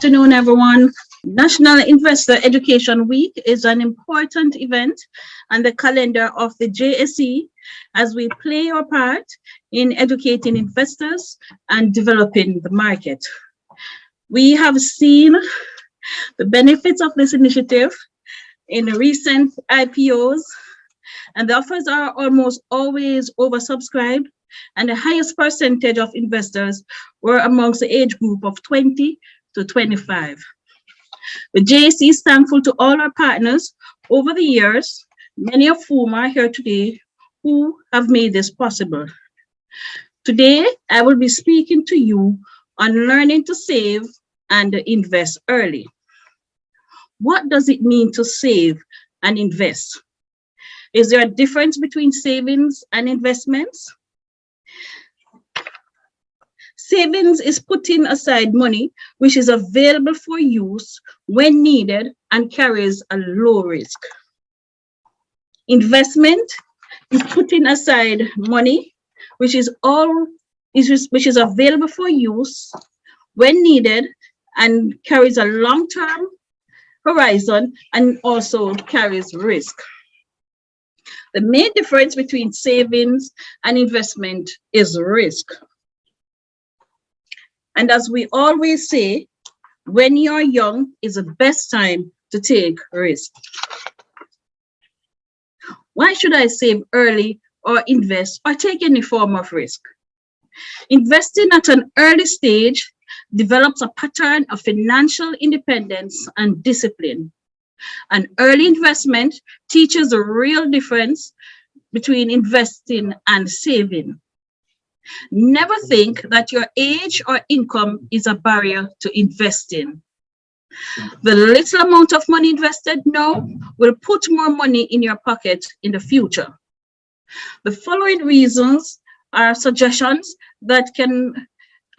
afternoon, everyone. National Investor Education Week is an important event on the calendar of the JSE as we play our part in educating investors and developing the market. We have seen the benefits of this initiative in recent IPOs, and the offers are almost always oversubscribed, and the highest percentage of investors were amongst the age group of 20 to 25. The JSE is thankful to all our partners over the years, many of whom are here today, who have made this possible. Today, I will be speaking to you on learning to save and invest early. What does it mean to save and invest? Is there a difference between savings and investments? Savings is putting aside money which is available for use when needed and carries a low risk. Investment is putting aside money which is available for use when needed and carries a long-term horizon and also carries risk. The main difference between savings and investment is risk. And as we always say, when you're young is the best time to take risk. Why should I save early or invest or take any form of risk? Investing at an early stage develops a pattern of financial independence and discipline. An early investment teaches the real difference between investing and saving. Never think that your age or income is a barrier to investing. The little amount of money invested now will put more money in your pocket in the future. The following reasons are suggestions that can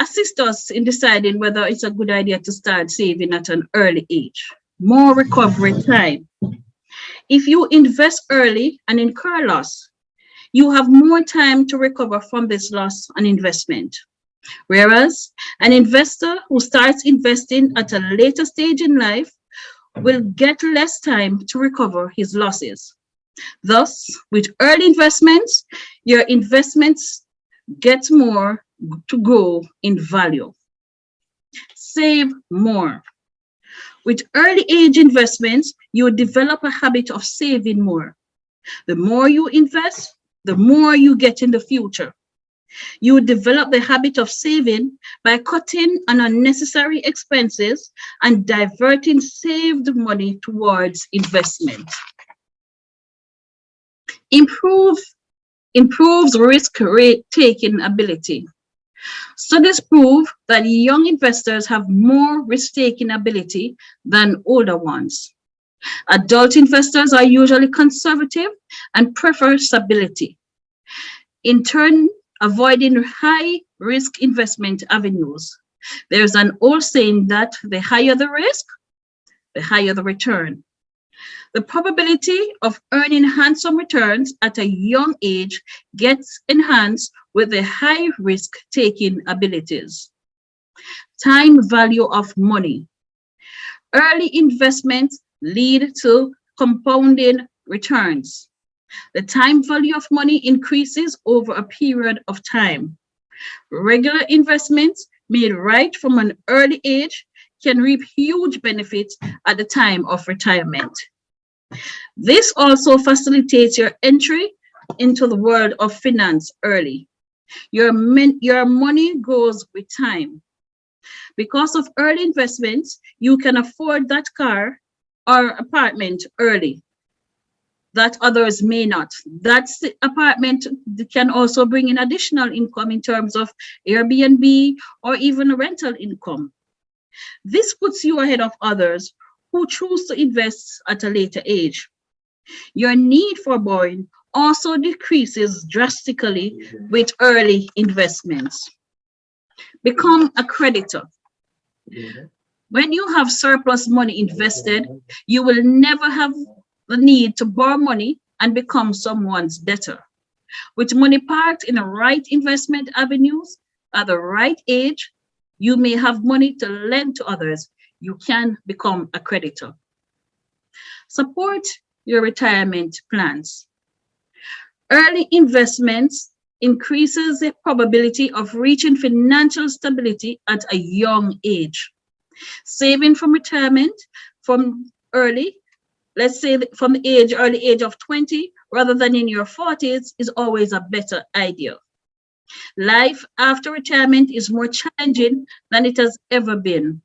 assist us in deciding whether it's a good idea to start saving at an early age. More recovery time. If you invest early and incur loss, you have more time to recover from this loss on investment. Whereas an investor who starts investing at a later stage in life will get less time to recover his losses. Thus, with early investments, your investments get more to grow in value. Save more. With early age investments, you develop a habit of saving more. The more you invest, the more you get in the future. You develop the habit of saving by cutting on unnecessary expenses and diverting saved money towards investment. Improves risk rate taking ability. Studies prove that young investors have more risk-taking ability than older ones. Adult investors are usually conservative and prefer stability, in turn avoiding high-risk investment avenues. There's an old saying that the higher the risk, the higher the return. The probability of earning handsome returns at a young age gets enhanced with the high risk-taking abilities. Time value of money. Early investments lead to compounding returns. The time value of money increases over a period of time. Regular investments made right from an early age can reap huge benefits at the time of retirement. This also facilitates your entry into the world of finance early. Your money grows with time. Because of early investments, you can afford that car or apartment early that others may not. That apartment can also bring in additional income in terms of Airbnb or even rental income. This puts you ahead of others who choose to invest at a later age. Your need for borrowing also decreases drastically with early investments. Become a creditor. When you have surplus money invested, you will never have the need to borrow money and become someone's debtor. With money parked in the right investment avenues at the right age, you may have money to lend to others. you can become a creditor. Support your retirement plans. Early investments increases the probability of reaching financial stability at a young age. Saving from retirement from early, let's say from the early age of 20, rather than in your 40s, is always a better idea. Life after retirement is more challenging than it has ever been.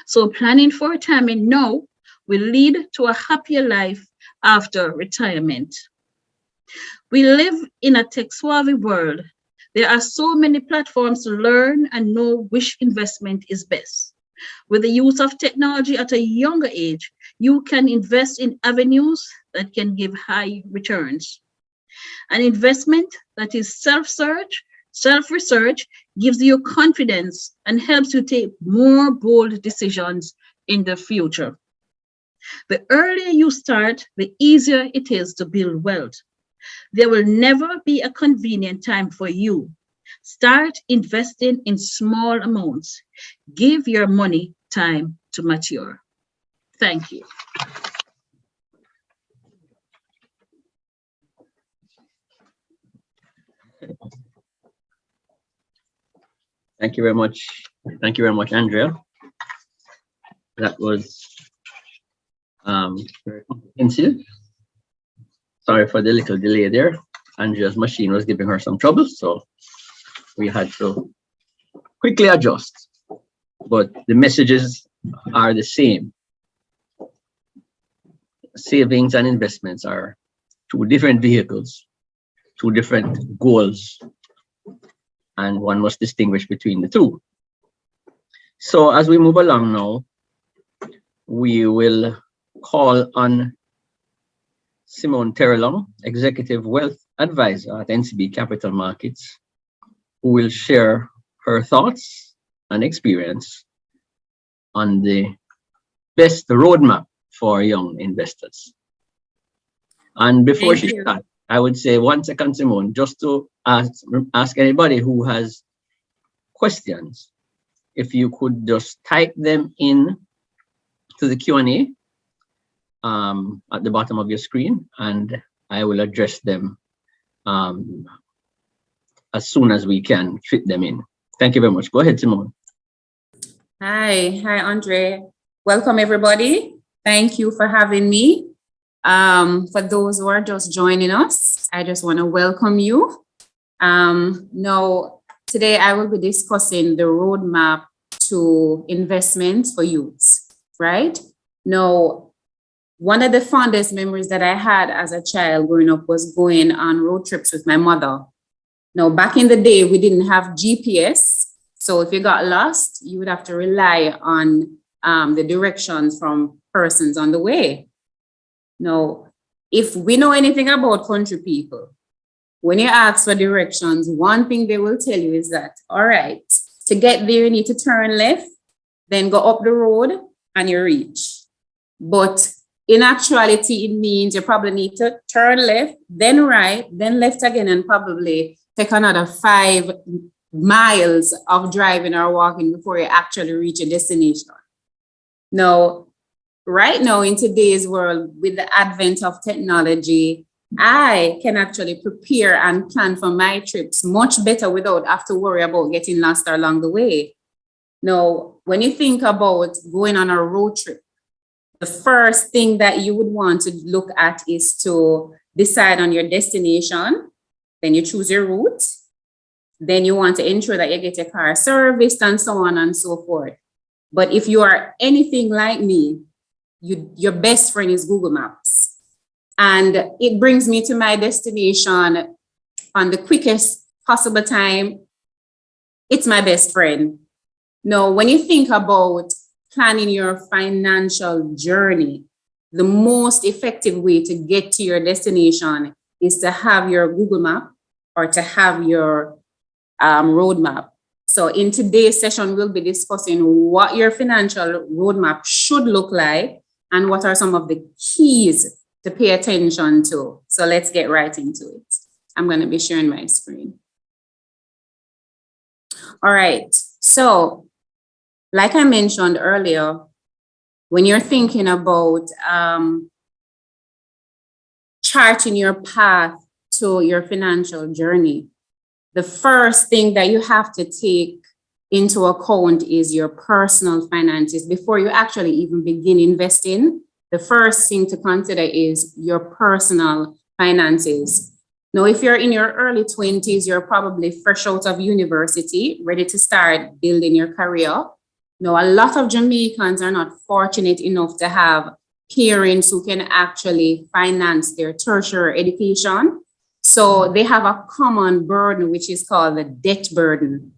So planning for retirement now will lead to a happier life after retirement. We live in a tech-savvy world. There are so many platforms to learn and know which investment is best. With the use of technology at a younger age, you can invest in avenues that can give high returns. An investment that is self-research gives you confidence and helps you take more bold decisions in the future. The earlier you start, the easier it is to build wealth. There will never be a convenient time for you. Start investing in small amounts. Give your money time to mature. Thank you. Thank you very much. Thank you very much, Andrea. That was very comprehensive. Sorry for the little delay there. Andrea's machine was giving her some trouble, so we had to quickly adjust. But the messages are the same. Savings and investments are two different vehicles, two different goals, and one must distinguish between the two. So as we move along now, we will call on Simone Terralong, Executive Wealth Advisor at NCB Capital Markets, who will share her thoughts and experience on the best roadmap for young investors. And before she starts, I would say 1 second, Simone, just to ask anybody who has questions, if you could just type them in to the Q&A at the bottom of your screen, and I will address them as soon as we can fit them in. Thank you very much. Go ahead, Simone. Hi, Andre. Welcome, everybody. Thank you for having me. For those who are just joining us, I just want to welcome you. Now, today I will be discussing the roadmap to investments for youths, right? Now, one of the fondest memories that I had as a child growing up was going on road trips with my mother. Now, back in the day, we didn't have GPS. So if you got lost, you would have to rely on the directions from persons on the way. Now, if we know anything about country people, when you ask for directions, one thing they will tell you is that, all right, to get there, you need to turn left, then go up the road and you reach. But in actuality, it means you probably need to turn left, then right, then left again, and probably take another 5 miles of driving or walking before you actually reach your destination. Now, right now in today's world, with the advent of technology, I can actually prepare and plan for my trips much better without have to worry about getting lost along the way. Now, when you think about going on a road trip, the first thing that you would want to look at is to decide on your destination. Then you choose your route. Then you want to ensure that you get your car serviced and so on and so forth. But if you are anything like me, your best friend is Google Maps. And it brings me to my destination on the quickest possible time. It's my best friend. Now, when you think about planning your financial journey, the most effective way to get to your destination is to have your Google Map or to have your roadmap. So in today's session, we'll be discussing what your financial roadmap should look like and what are some of the keys to pay attention to. So let's get right into it. I'm going to be sharing my screen. All right. So like I mentioned earlier, when you're thinking about charting your path to your financial journey, the first thing that you have to take into account is your personal finances. Before you actually even begin investing, the first thing to consider is your personal finances. Now, if you're in your early 20s, you're probably fresh out of university, ready to start building your career. Now, a lot of Jamaicans are not fortunate enough to have parents who can actually finance their tertiary education. So they have a common burden, which is called the debt burden.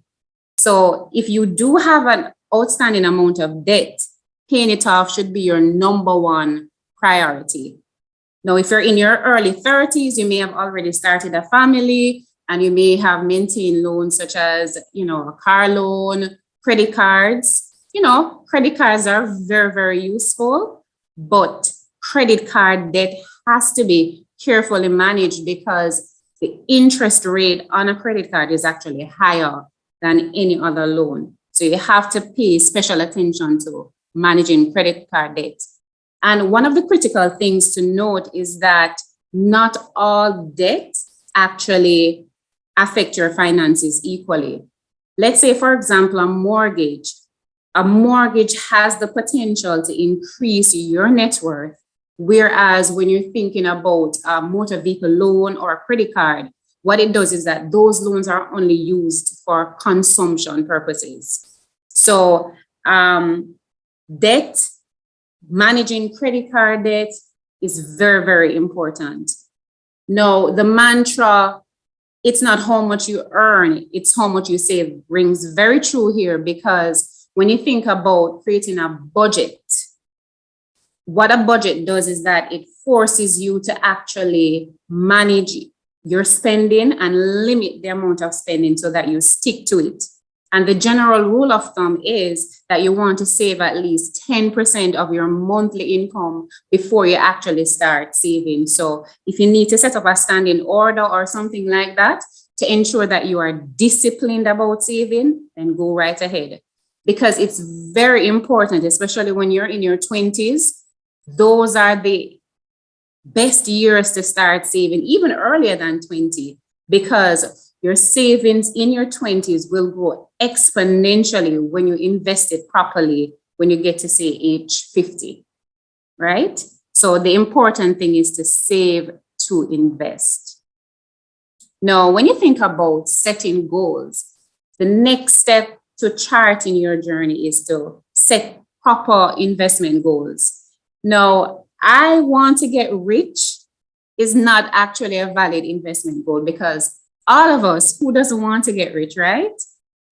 So if you do have an outstanding amount of debt, paying it off should be your number one priority. Now, if you're in your early 30s, you may have already started a family and you may have maintained loans such as, a car loan, credit cards. Credit cards are very, very useful, but credit card debt has to be carefully managed because the interest rate on a credit card is actually higher than any other loan. So you have to pay special attention to managing credit card debt. And one of the critical things to note is that not all debt actually affect your finances equally. Let's say, for example, a mortgage. A mortgage has the potential to increase your net worth, whereas when you're thinking about a motor vehicle loan or a credit card, what it does is that those loans are only used for consumption purposes. So debt, managing credit card debt is very, very important. Now, the mantra, it's not how much you earn, it's how much you save, rings very true here, because when you think about creating a budget, what a budget does is that it forces you to actually manage your spending and limit the amount of spending so that you stick to it. And the general rule of thumb is that you want to save at least 10% of your monthly income before you actually start saving. So if you need to set up a standing order or something like that to ensure that you are disciplined about saving, then go right ahead. Because it's very important, especially when you're in your 20s, those are the best years to start saving, even earlier than 20, because your savings in your 20s will grow exponentially when you invest it properly when you get to, say, age 50, right? So the important thing is to save to invest. Now, when you think about setting goals, the next step to charting your journey is to set proper investment goals. Now, I want to get rich is not actually a valid investment goal, because all of us, who doesn't want to get rich, right?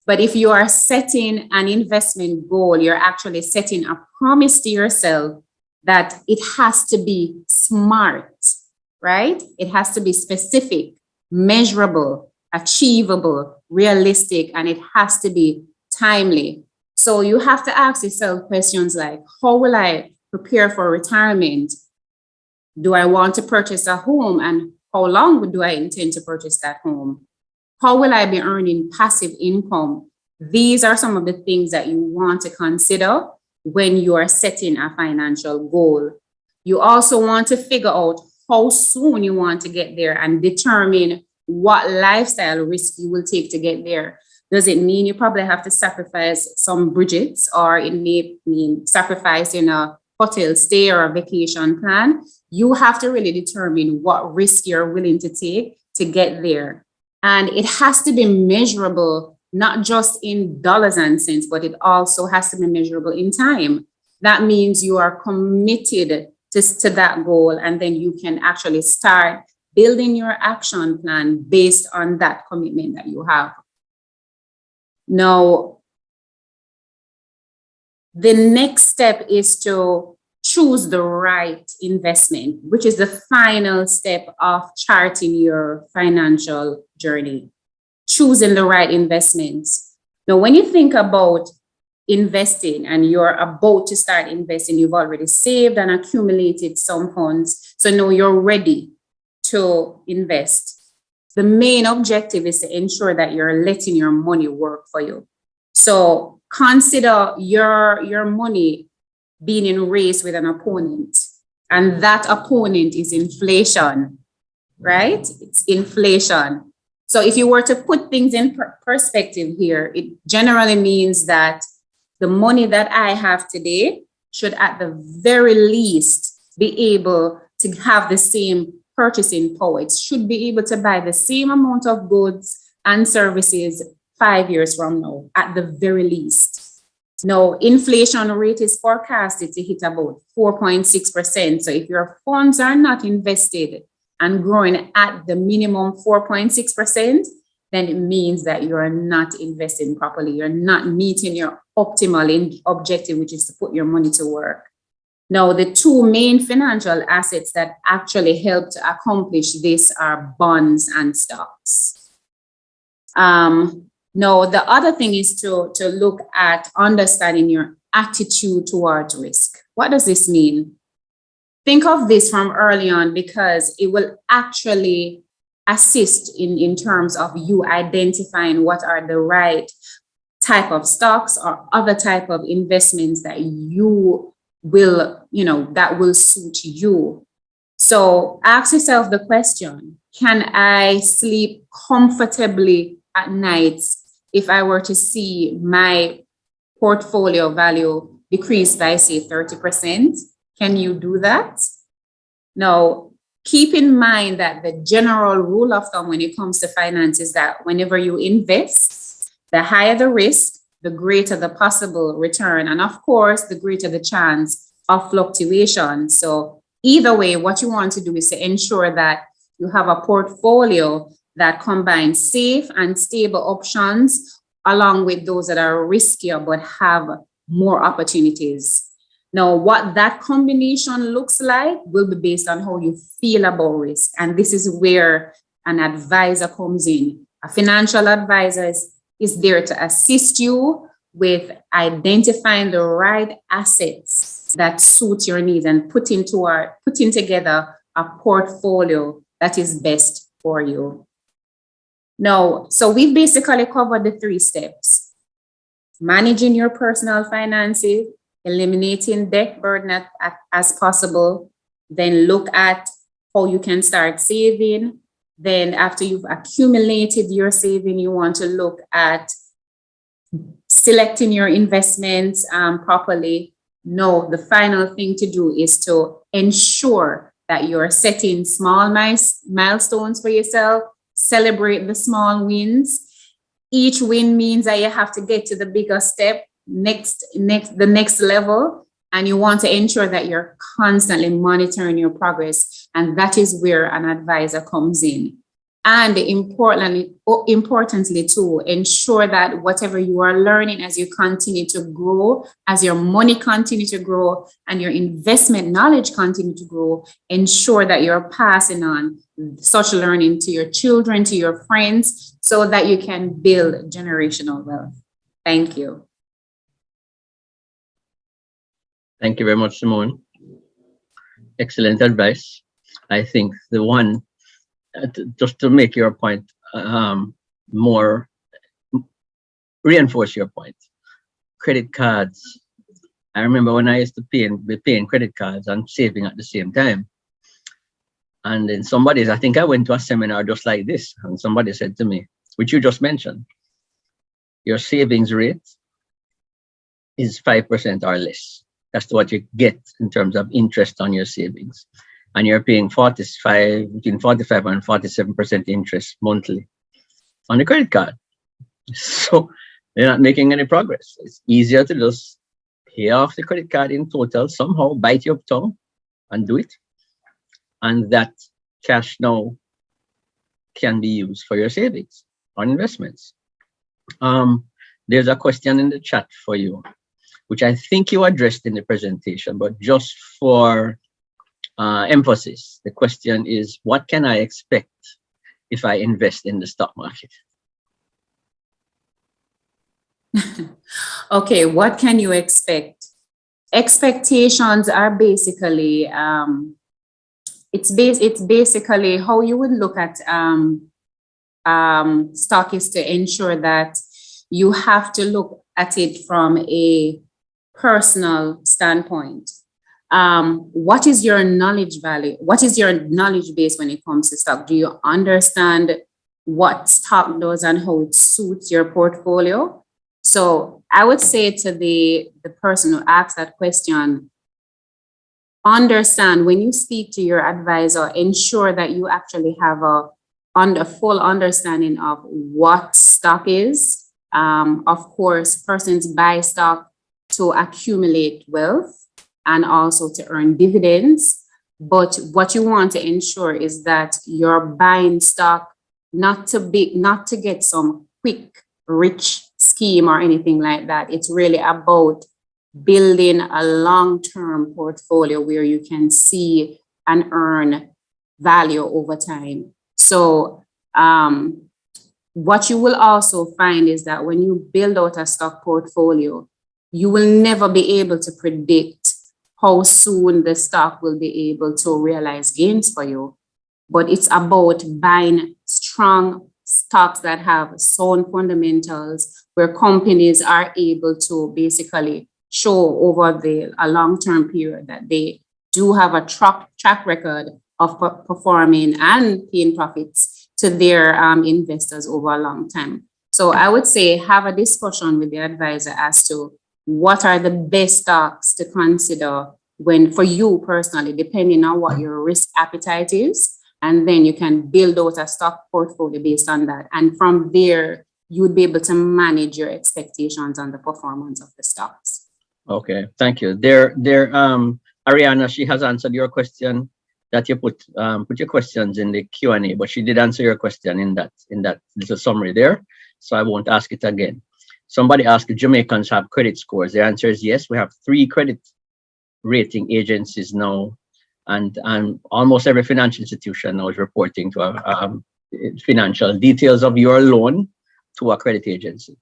But if you are setting an investment goal, you're actually setting a promise to yourself that it has to be smart, right? It has to be specific, measurable, achievable, realistic, and it has to be timely. So you have to ask yourself questions like, how will I prepare for retirement? Do I want to purchase a home, and how long do I intend to purchase that home? How will I be earning passive income? These are some of the things that you want to consider when you are setting a financial goal. You also want to figure out how soon you want to get there and determine what lifestyle risk you will take to get there. Does it mean you probably have to sacrifice some budgets, or it may mean sacrificing a hotel stay or a vacation plan? You have to really determine what risk you're willing to take to get there. And it has to be measurable, not just in dollars and cents, but it also has to be measurable in time. That means you are committed to that goal, and then you can actually start building your action plan based on that commitment that you have. Now, the next step is to choose the right investment, which is the final step of charting your financial journey. Choosing the right investments. Now, when you think about investing and you're about to start investing, you've already saved and accumulated some funds, so now you're ready to invest. The main objective is to ensure that you're letting your money work for you. So consider your money being in race with an opponent, and that opponent is inflation, right? It's inflation. So if you were to put things in perspective here, it generally means that the money that I have today should at the very least be able to have the same purchasing power. It should be able to buy the same amount of goods and services 5 years from now, at the very least. Now, inflation rate is forecasted to hit about 4.6%. So if your funds are not invested and growing at the minimum 4.6%, then it means that you're not investing properly. You're not meeting your optimal objective, which is to put your money to work. Now, the two main financial assets that actually help to accomplish this are bonds and stocks. Now, the other thing is to look at understanding your attitude towards risk. What does this mean? Think of this from early on, because it will actually assist in terms of you identifying what are the right type of stocks or other type of investments that you will, that will suit you. So ask yourself the question, can I sleep comfortably at night if I were to see my portfolio value decrease by, say, 30%? Can you do that? Now, keep in mind that the general rule of thumb when it comes to finance is that whenever you invest, the higher the risk, the greater the possible return. And of course, the greater the chance of fluctuation. So either way, what you want to do is to ensure that you have a portfolio that combines safe and stable options along with those that are riskier but have more opportunities. Now, what that combination looks like will be based on how you feel about risk. And this is where an advisor comes in. A financial advisor is there to assist you with identifying the right assets that suit your needs and putting together a portfolio that is best for you. Now, so we've basically covered the 3 steps: managing your personal finances, eliminating debt burden as possible, then look at how you can start saving. Then after you've accumulated your saving, you want to look at selecting your investments properly. No, the final thing to do is to ensure that you're setting small milestones for yourself. Celebrate the small wins. Each win means that you have to get to the bigger step, the next level, and you want to ensure that you're constantly monitoring your progress. And that is where an advisor comes in. And importantly too, ensure that whatever you are learning as you continue to grow, as your money continue to grow and your investment knowledge continue to grow, ensure that you're passing on such learning to your children, to your friends, so that you can build generational wealth. Thank you. Thank you very much, Simone. Excellent advice. I think the one, just to make your point more, reinforce your point. Credit cards. I remember when I used to be paying credit cards and saving at the same time. And then I think I went to a seminar just like this, and somebody said to me, which you just mentioned, your savings rate is 5% or less. That's what you get in terms of interest on your savings. And you're paying between 45 and 47% interest monthly on the credit card. So you're not making any progress. It's easier to just pay off the credit card in total, somehow bite your tongue and do it. And that cash now can be used for your savings or investments. There's a question in the chat for you, which I think you addressed in the presentation, but just for emphasis, the question is, what can I expect if I invest in the stock market? Okay, what can you expect? Expectations are basically, it's basically how you would look at stock is to ensure that you have to look at it from a personal standpoint. What is your knowledge value? What is your knowledge base when it comes to stock? Do you understand what stock does and how it suits your portfolio? So I would say to the person who asked that question, understand when you speak to your advisor, ensure that you actually have a full understanding of what stock is. Of course, persons buy stock to accumulate wealth and also to earn dividends. But what you want to ensure is that you're buying stock not to get some quick, rich scheme or anything like that. It's really about building a long-term portfolio where you can see and earn value over time. So what you will also find is that when you build out a stock portfolio, you will never be able to predict how soon the stock will be able to realize gains for you. But it's about buying strong stocks that have sound fundamentals, where companies are able to basically show over a long-term period that they do have a track record of performing and paying profits to their investors over a long time. So I would say have a discussion with the advisor as to what are the best stocks to consider for you personally, depending on what your risk appetite is. And then you can build out a stock portfolio based on that. And from there, you would be able to manage your expectations on the performance of the stocks. Okay, thank you. Ariana, she has answered your question that you put your questions in the Q&A, but she did answer your question in that little summary there. So I won't ask it again. Somebody asked if Jamaicans have credit scores. The answer is yes. We have 3 credit rating agencies now, and almost every financial institution now is reporting to financial details of your loan to a credit agency.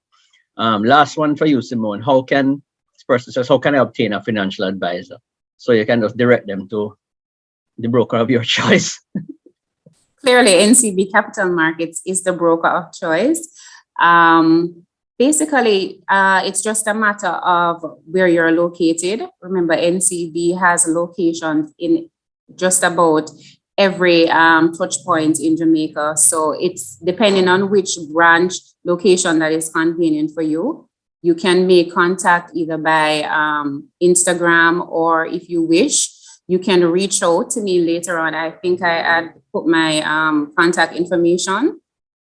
Last one for you, Simone. This person says, how can I obtain a financial advisor? So you can just direct them to the broker of your choice. Clearly, NCB Capital Markets is the broker of choice. Basically, it's just a matter of where you're located. Remember, NCB has locations in just about every touch point in Jamaica. So it's depending on which branch location that is convenient for you. You can make contact either by Instagram, or if you wish, you can reach out to me later on. I think I had put my contact information,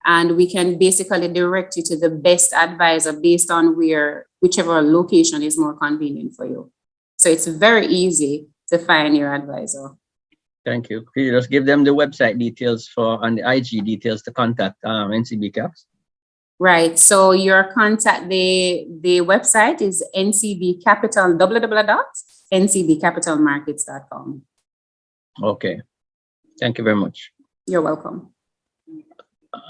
and we can basically direct you to the best advisor based on whichever location is more convenient for you. So it's very easy to find your advisor. Thank you. Could you just give them the website details and the IG details to contact NCB Caps? Right. So your contact, the website is NCB Capital, www.ncbcapitalmarkets.com. Okay. Thank you very much. You're welcome.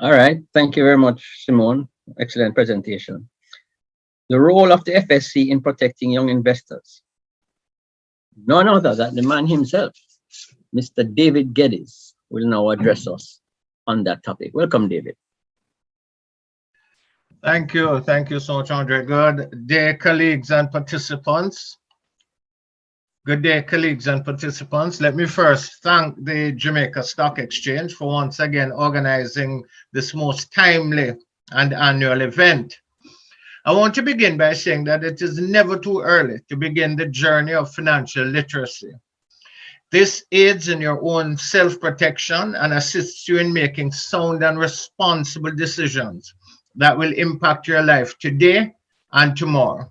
All right. Thank you very much, Simone. Excellent presentation. The role of the FSC in protecting young investors. None other than the man himself, Mr. David Geddes, will now address us on that topic. Welcome, David. Thank you. Thank you so much, Andre. Good day, colleagues and participants. Good day, colleagues and participants. Let me first thank the Jamaica Stock Exchange for once again organizing this most timely and annual event. I want to begin by saying that it is never too early to begin the journey of financial literacy. This aids in your own self-protection and assists you in making sound and responsible decisions that will impact your life today and tomorrow.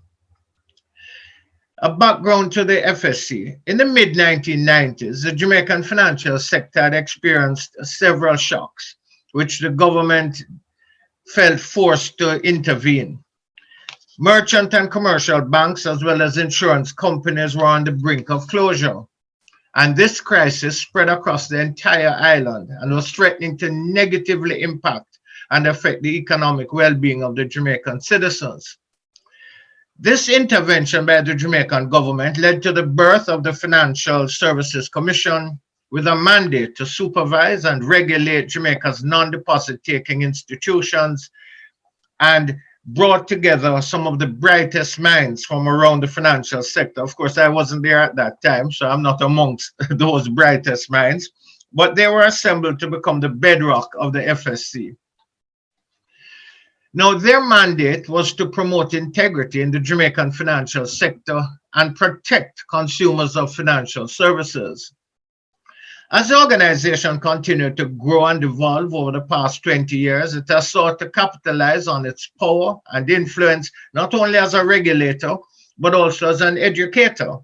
A background to the FSC. In the mid-1990s, the Jamaican financial sector had experienced several shocks, which the government felt forced to intervene. Merchant and commercial banks, as well as insurance companies, were on the brink of closure. And this crisis spread across the entire island and was threatening to negatively impact and affect the economic well-being of the Jamaican citizens. This intervention by the Jamaican government led to the birth of the Financial Services Commission, with a mandate to supervise and regulate Jamaica's non-deposit taking institutions and brought together some of the brightest minds from around the financial sector. Of course, I wasn't there at that time, so I'm not amongst those brightest minds, but they were assembled to become the bedrock of the FSC. Now, their mandate was to promote integrity in the Jamaican financial sector and protect consumers of financial services. As the organization continued to grow and evolve over the past 20 years, it has sought to capitalize on its power and influence not only as a regulator, but also as an educator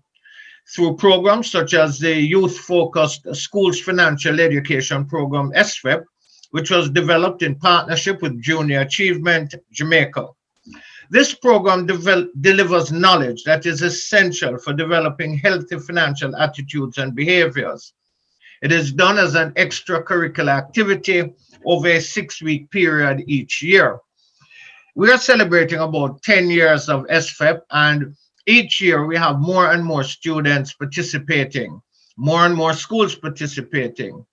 through programs such as the Youth-Focused Schools Financial Education Program, SFEP, which was developed in partnership with Junior Achievement Jamaica. This program delivers knowledge that is essential for developing healthy financial attitudes and behaviors. It is done as an extracurricular activity over a 6-week period each year. We are celebrating about 10 years of SFEP, and each year we have more and more students participating, more and more schools participating.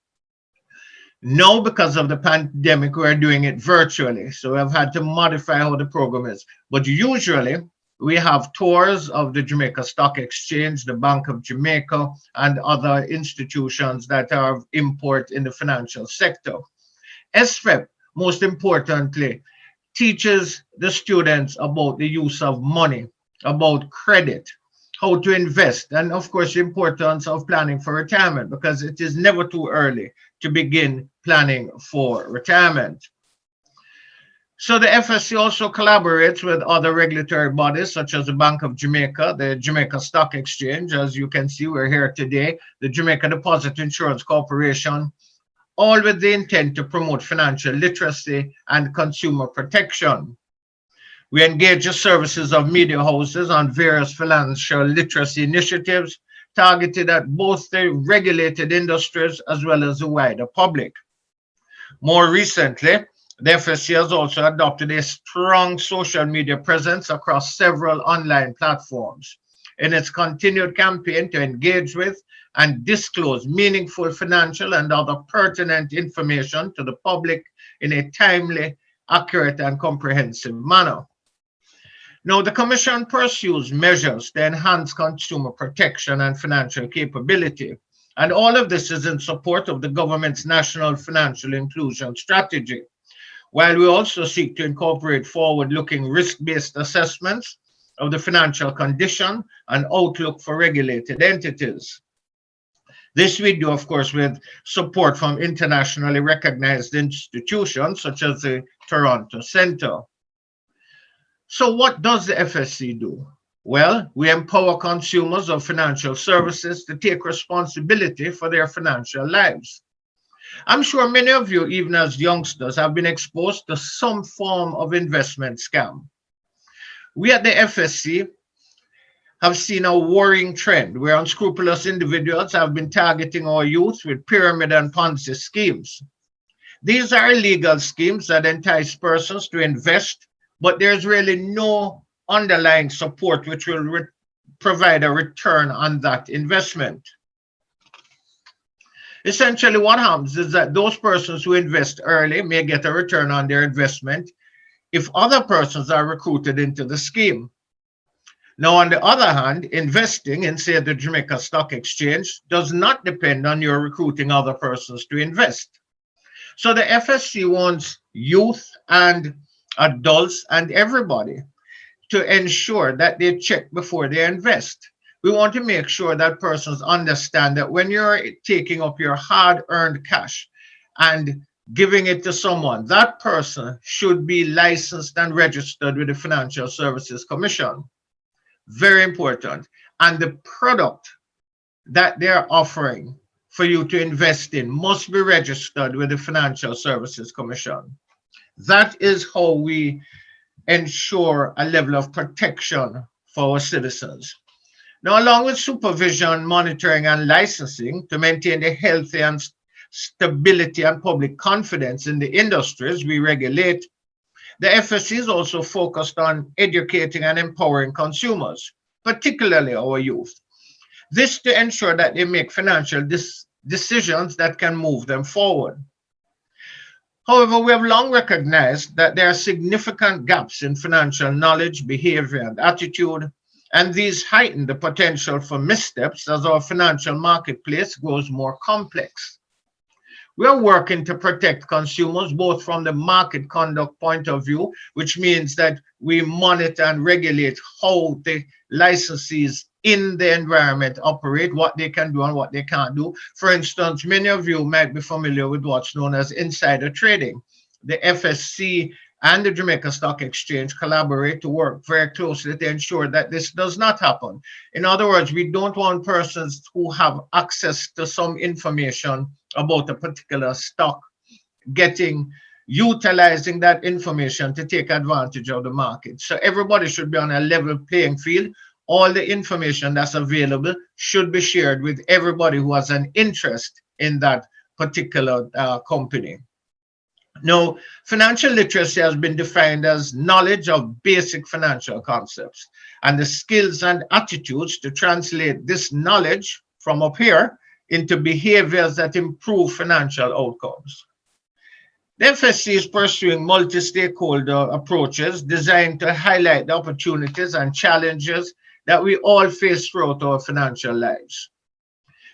Now, because of the pandemic, we're doing it virtually, so we've had to modify how the program is. But usually, we have tours of the Jamaica Stock Exchange, the Bank of Jamaica, and other institutions that are of import in the financial sector. SFEP, most importantly, teaches the students about the use of money, about credit, how to invest, and of course, the importance of planning for retirement, because it is never too early to begin planning for retirement. So the FSC also collaborates with other regulatory bodies such as the Bank of Jamaica, the Jamaica Stock Exchange. As you can see, we're here today, the Jamaica Deposit Insurance Corporation, all with the intent to promote financial literacy and consumer protection. We engage the services of media houses on various financial literacy initiatives targeted at both the regulated industries as well as the wider public. More recently, the FSC has also adopted a strong social media presence across several online platforms in its continued campaign to engage with and disclose meaningful financial and other pertinent information to the public in a timely, accurate, and comprehensive manner. Now, the Commission pursues measures to enhance consumer protection and financial capability, and all of this is in support of the government's National Financial Inclusion Strategy, while we also seek to incorporate forward-looking risk-based assessments of the financial condition and outlook for regulated entities. This we do, of course, with support from internationally recognized institutions such as the Toronto Centre. So what does the FSC do? Well, we empower consumers of financial services to take responsibility for their financial lives. I'm sure many of you, even as youngsters, have been exposed to some form of investment scam. We at the FSC have seen a worrying trend where unscrupulous individuals have been targeting our youth with pyramid and Ponzi schemes. These are illegal schemes that entice persons to invest, but there's really no underlying support which will provide a return on that investment. Essentially, what happens is that those persons who invest early may get a return on their investment if other persons are recruited into the scheme. Now, on the other hand, investing in, say, the Jamaica Stock Exchange does not depend on your recruiting other persons to invest. So the FSC wants youth and adults and everybody to ensure that they check before they invest. We want to make sure that persons understand that when you're taking up your hard-earned cash and giving it to someone, that person should be licensed and registered with the Financial Services Commission. Very important. And the product that they're offering for you to invest in must be registered with the Financial Services Commission. That is how we ensure a level of protection for our citizens. Now, along with supervision, monitoring, and licensing to maintain the healthy and stability and public confidence in the industries we regulate, the FSC is also focused on educating and empowering consumers, particularly our youth. This to ensure that they make financial decisions that can move them forward. However, we have long recognized that there are significant gaps in financial knowledge, behavior, and attitude, and these heighten the potential for missteps as our financial marketplace grows more complex. We are working to protect consumers both from the market conduct point of view, which means that we monitor and regulate how the licensees in the environment operate, what they can do and what they can't do. For instance, many of you might be familiar with what's known as insider trading. The FSC and the Jamaica Stock Exchange collaborate to work very closely to ensure that this does not happen. In other words, we don't want persons who have access to some information about a particular stock utilizing that information to take advantage of the market. So everybody should be on a level playing field. All the information that's available should be shared with everybody who has an interest in that particular company. Now, financial literacy has been defined as knowledge of basic financial concepts and the skills and attitudes to translate this knowledge from up here into behaviors that improve financial outcomes. The FSC is pursuing multi-stakeholder approaches designed to highlight the opportunities and challenges that we all face throughout our financial lives.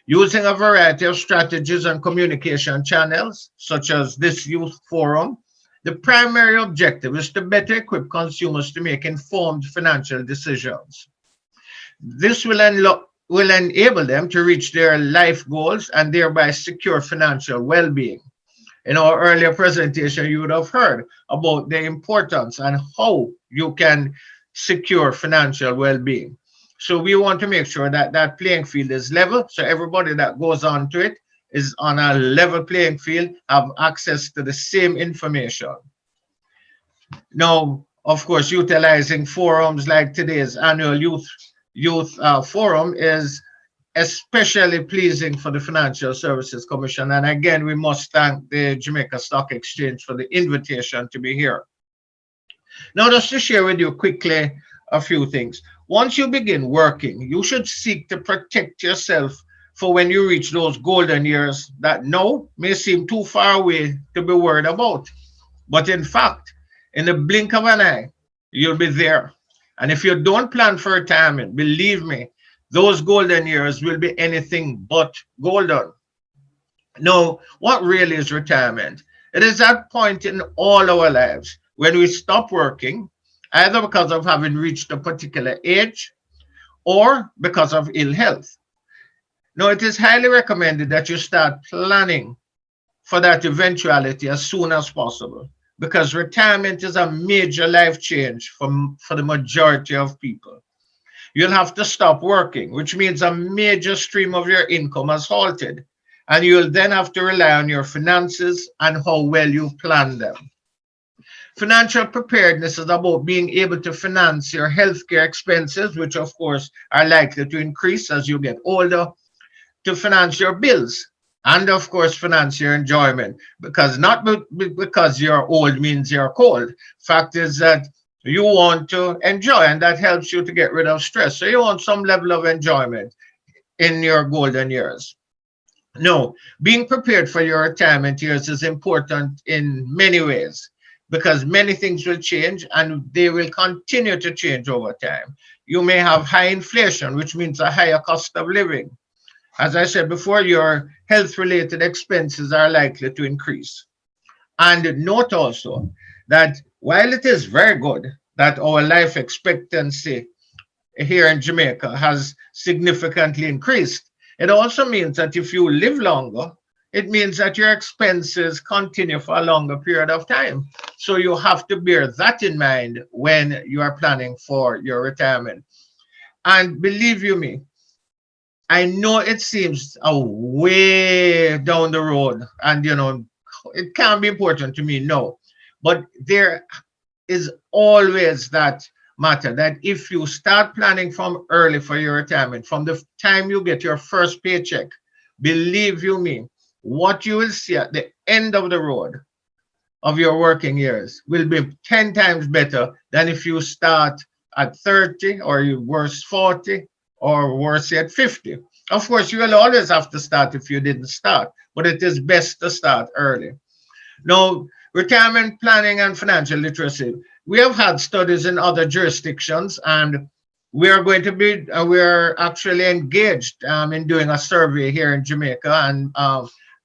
Using a variety of strategies and communication channels, such as this youth forum, the primary objective is to better equip consumers to make informed financial decisions. This will enable them to reach their life goals and thereby secure financial well-being. In our earlier presentation, you would have heard about the importance and how you can secure financial well-being. So we want to make sure that that playing field is level, so everybody that goes on to it is on a level playing field, have access to the same information. Now, of course, utilizing forums like today's annual youth forum is especially pleasing for the Financial Services Commission. And again, we must thank the Jamaica Stock Exchange for the invitation to be here. Now, just to share with you quickly a few things. Once you begin working, you should seek to protect yourself for when you reach those golden years that now may seem too far away to be worried about. But in fact, in the blink of an eye, you'll be there. And if you don't plan for retirement, believe me, those golden years will be anything but golden. Now, what really is retirement? It is that point in all our lives when we stop working, either because of having reached a particular age or because of ill health. Now, it is highly recommended that you start planning for that eventuality as soon as possible, because retirement is a major life change for the majority of people. You'll have to stop working, which means a major stream of your income has halted, and you'll then have to rely on your finances and how well you plan them. Financial preparedness is about being able to finance your healthcare expenses, which of course are likely to increase as you get older, to finance your bills, and of course finance your enjoyment, because not because you're old means you're cold. Fact is that you want to enjoy, and that helps you to get rid of stress. So you want some level of enjoyment in your golden years. No, being prepared for your retirement years is important in many ways, because many things will change and they will continue to change over time. You may have high inflation, which means a higher cost of living. As I said before, your health-related expenses are likely to increase. And note also that while it is very good that our life expectancy here in Jamaica has significantly increased, it also means that if you live longer, it means that your expenses continue for a longer period of time. So you have to bear that in mind when you are planning for your retirement. And believe you me, I know it seems a way down the road, and it can be important to me, no. But there is always that matter that if you start planning from early for your retirement, from the time you get your first paycheck, believe you me, what you will see at the end of the road of your working years will be 10 times better than if you start at 30 or you worse 40 or worse at 50. Of course, you will always have to start if you didn't start, but it is best to start early. Now, retirement planning and financial literacy. We have had studies in other jurisdictions, and we are going to be, we're actually engaged in doing a survey here in Jamaica, and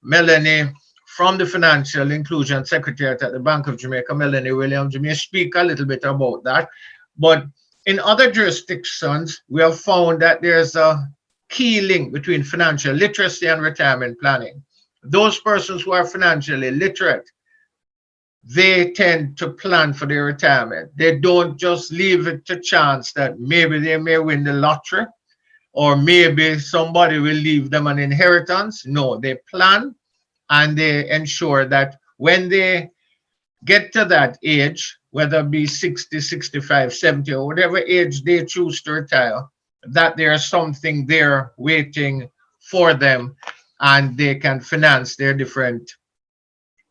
Melanie from the Financial Inclusion Secretariat at the Bank of Jamaica, Melanie Williams, may speak a little bit about that. But in other jurisdictions, we have found that there's a key link between financial literacy and retirement planning. Those persons who are financially literate, they tend to plan for their retirement. They don't just leave it to chance that maybe they may win the lottery or maybe somebody will leave them an inheritance. No, they plan and they ensure that when they get to that age, whether it be 60, 65, 70, or whatever age they choose to retire, that there's something there waiting for them and they can finance their different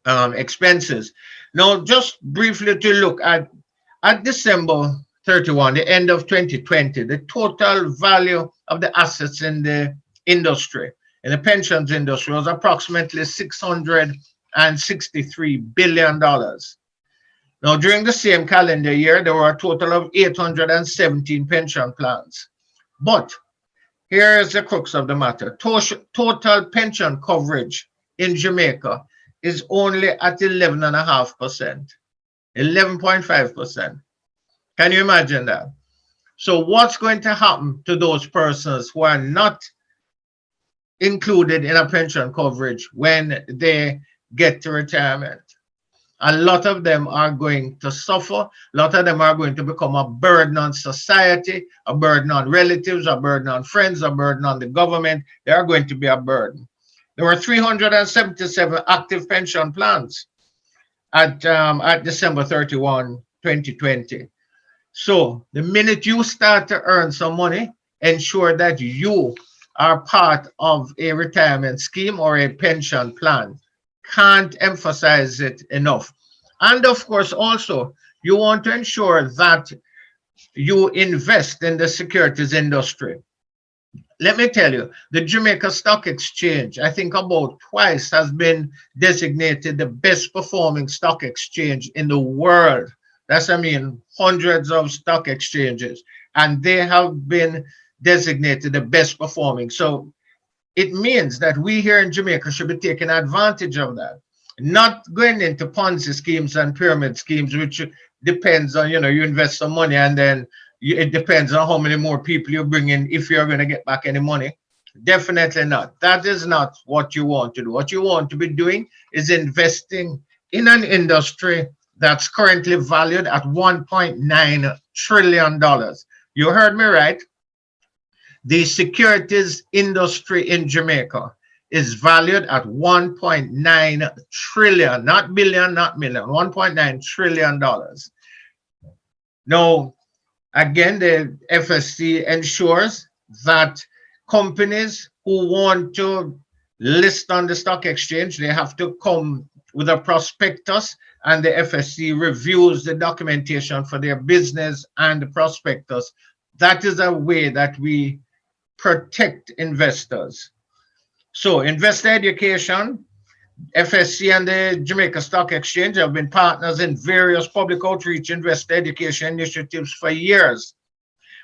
expenses. Now, just briefly to look at December 31, the end of 2020, the total value of the assets in the industry, in the pensions industry, was approximately $663 billion. Now, during the same calendar year, there were a total of 817 pension plans. But here's the crux of the matter. Total pension coverage in Jamaica is only at 11.5%, 11.5%. Can you imagine that? So what's going to happen to those persons who are not included in a pension coverage when they get to retirement? A lot of them are going to suffer. A lot of them are going to become a burden on society, a burden on relatives, a burden on friends, a burden on the government. They are going to be a burden. There were 377 active pension plans at December 31, 2020. So the minute you start to earn some money, ensure that you are part of a retirement scheme or a pension plan. Can't emphasize it enough. And of course, also, you want to ensure that you invest in the securities industry. Let me tell you, the Jamaica Stock Exchange, I think about twice, has been designated the best performing stock exchange in the world. That's, I mean, hundreds of stock exchanges, and they have been designated the best performing. So it means that we here in Jamaica should be taking advantage of that, not going into Ponzi schemes and pyramid schemes, which depends on, you invest some money and then it depends on how many more people you bring in if you're going to get back any money. Definitely not. That is not what you want to do. What you want to be doing is investing in an industry that's currently valued at $1.9 trillion. You heard me right. The securities industry in Jamaica is valued at $1.9 trillion, not billion, not million, $1.9 trillion. Now, again, the FSC ensures that companies who want to list on the stock exchange, they have to come with a prospectus, and the FSC reviews the documentation for their business and the prospectus. That is a way that we protect investors. So investor education, FSC and the Jamaica Stock Exchange have been partners in various public outreach investor education initiatives for years.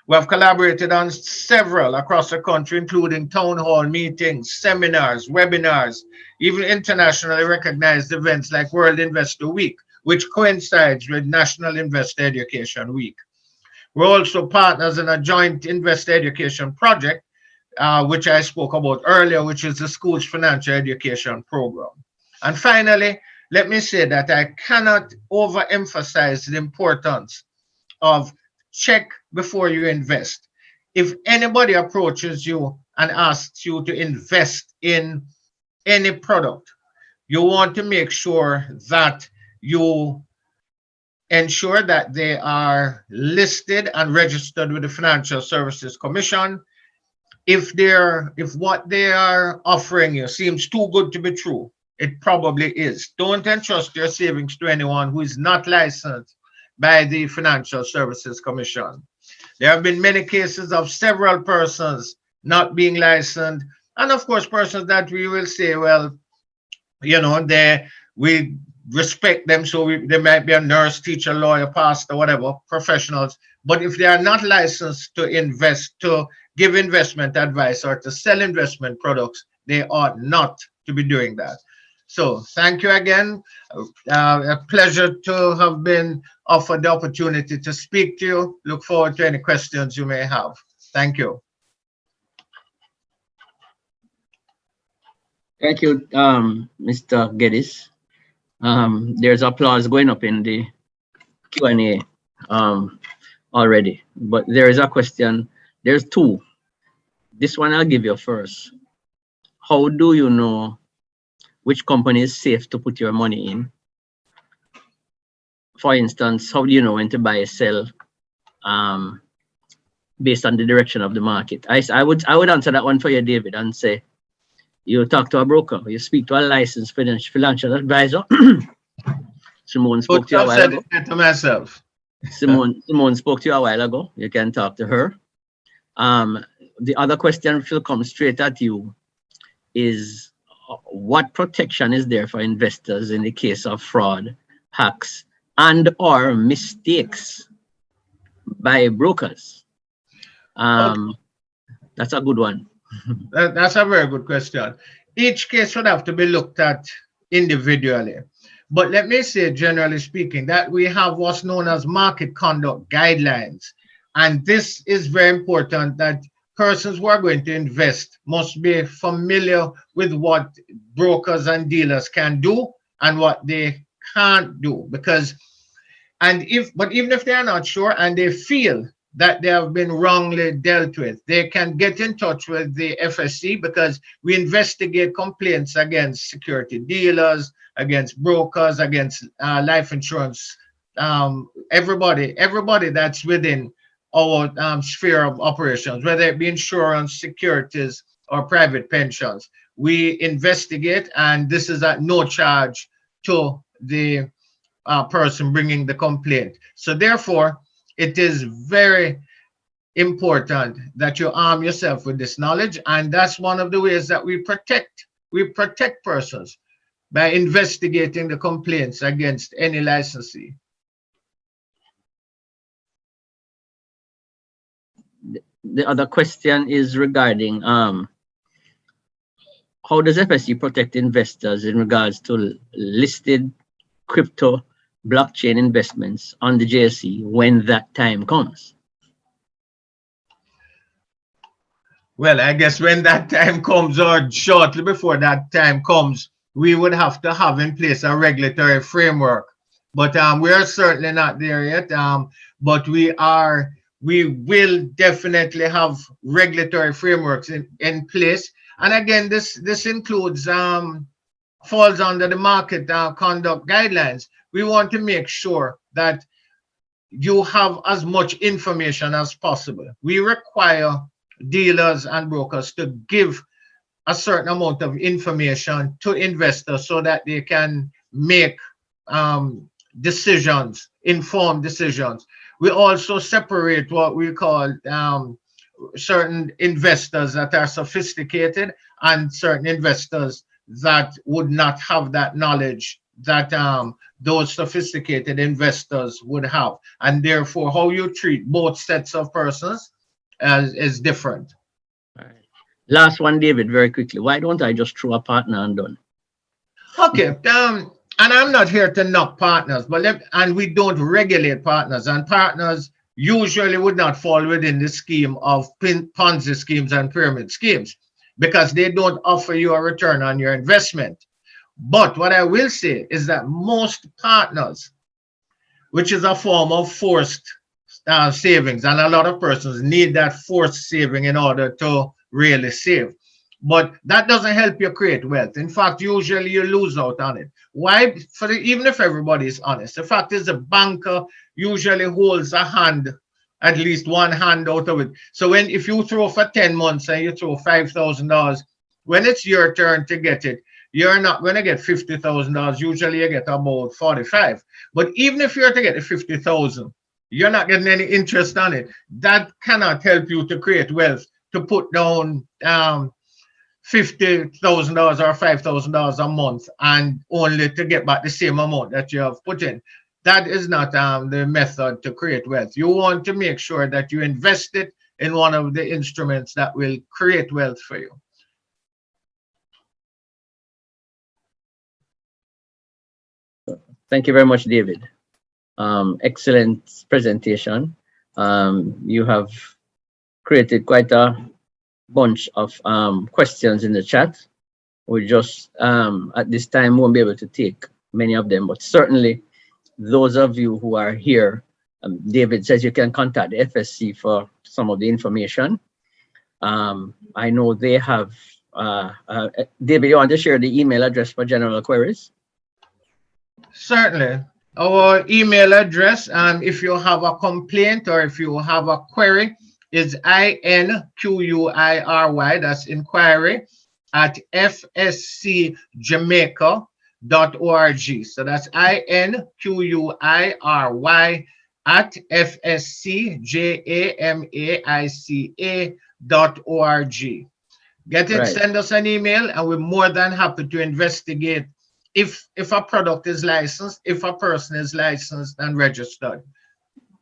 We have collaborated on several across the country, including town hall meetings, seminars, webinars, even internationally recognized events like World Investor Week, which coincides with National Investor Education Week. We're also partners in a joint investor education project, which I spoke about earlier, which is the school's financial education program. And finally, let me say that I cannot overemphasize the importance of check before you invest. If anybody approaches you and asks you to invest in any product, you want to make sure that you ensure that they are listed and registered with the Financial Services Commission. If what they are offering you seems too good to be true, it probably is. Don't entrust your savings to anyone who is not licensed by the Financial Services Commission. There have been many cases of several persons not being licensed, and of course persons that we will say, well, we respect them. So they might be a nurse, teacher, lawyer, pastor, whatever, professionals. But if they are not licensed to invest, to give investment advice or to sell investment products, they ought not to be doing that. So thank you again. A pleasure to have been offered the opportunity to speak to you. Look forward to any questions you may have. Thank you. Thank you, Mr. Geddes. There's applause going up in the Q&A already, but there is a question. There's two. This one I'll give you first. How do you know which company is safe to put your money in? For instance, how do you know when to buy or sell based on the direction of the market? I would answer that one for you, David, and say you talk to a broker, you speak to a licensed financial advisor. Simone spoke to you a while ago. To myself. Simone spoke to you a while ago. You can talk to her. The other question which will come straight at you is what protection is there for investors in the case of fraud, hacks, and or mistakes by brokers? That's a good one. That's a very good question. Each case would have to be looked at individually. But let me say, generally speaking, that we have what's known as market conduct guidelines. And this is very important, that persons who are going to invest must be familiar with what brokers and dealers can do and what they can't do. But even if they are not sure and they feel that they have been wrongly dealt with, they can get in touch with the FSC, because we investigate complaints against security dealers, against brokers, against life insurance, everybody that's within our sphere of operations, whether it be insurance, securities, or private pensions. We investigate, and this is at no charge to the person bringing the complaint. So therefore, it is very important that you arm yourself with this knowledge, and that's one of the ways that we protect persons, by investigating the complaints against any licensee. The other question is regarding how does FSC protect investors in regards to listed crypto blockchain investments on the JSE when that time comes? Well, I guess when that time comes, or shortly before that time comes, we would have to have in place a regulatory framework. But we are certainly not there yet. But we will definitely have regulatory frameworks in place. And again, this includes falls under the market conduct guidelines. We want to make sure that you have as much information as possible. We require dealers and brokers to give a certain amount of information to investors so that they can make decisions, informed decisions. We also separate what we call certain investors that are sophisticated and certain investors that would not have that knowledge that those sophisticated investors would have. And therefore, how you treat both sets of persons is different. All right. Last one, David, very quickly. Why don't I just throw a partner and done? Okay. And I'm not here to knock partners, and we don't regulate partners. And partners usually would not fall within the scheme of Ponzi schemes and pyramid schemes, because they don't offer you a return on your investment. But what I will say is that most partners, which is a form of forced savings, and a lot of persons need that forced saving in order to really save. But that doesn't help you create wealth. In fact, usually you lose out on it. Why? Even if everybody is honest, the fact is the banker usually holds a hand, at least one hand out of it. So if you throw for 10 months and you throw $5,000, when it's your turn to get it, you're not going to get $50,000. Usually you get about 45. But even if you're to get the 50,000, you're not getting any interest on it. That cannot help you to create wealth, to put down $50,000 or $5,000 a month and only to get back the same amount that you have put in. That is not the method to create wealth. You want to make sure that you invest it in one of the instruments that will create wealth for you. Thank you very much, David. Excellent presentation. You have created quite a bunch of questions in the chat. We just at this time won't be able to take many of them, but certainly those of you who are here, David says you can contact the FSC for some of the information. I know they have, David, you want to share the email address for general queries? Certainly. Our email address, if you have a complaint or if you have a query, is INQUIRY, that's inquiry, at fscjamaica.org. So that's INQUIRY at fscjamaica.org. Send us an email, and we're more than happy to investigate if a product is licensed, if a person is licensed and registered.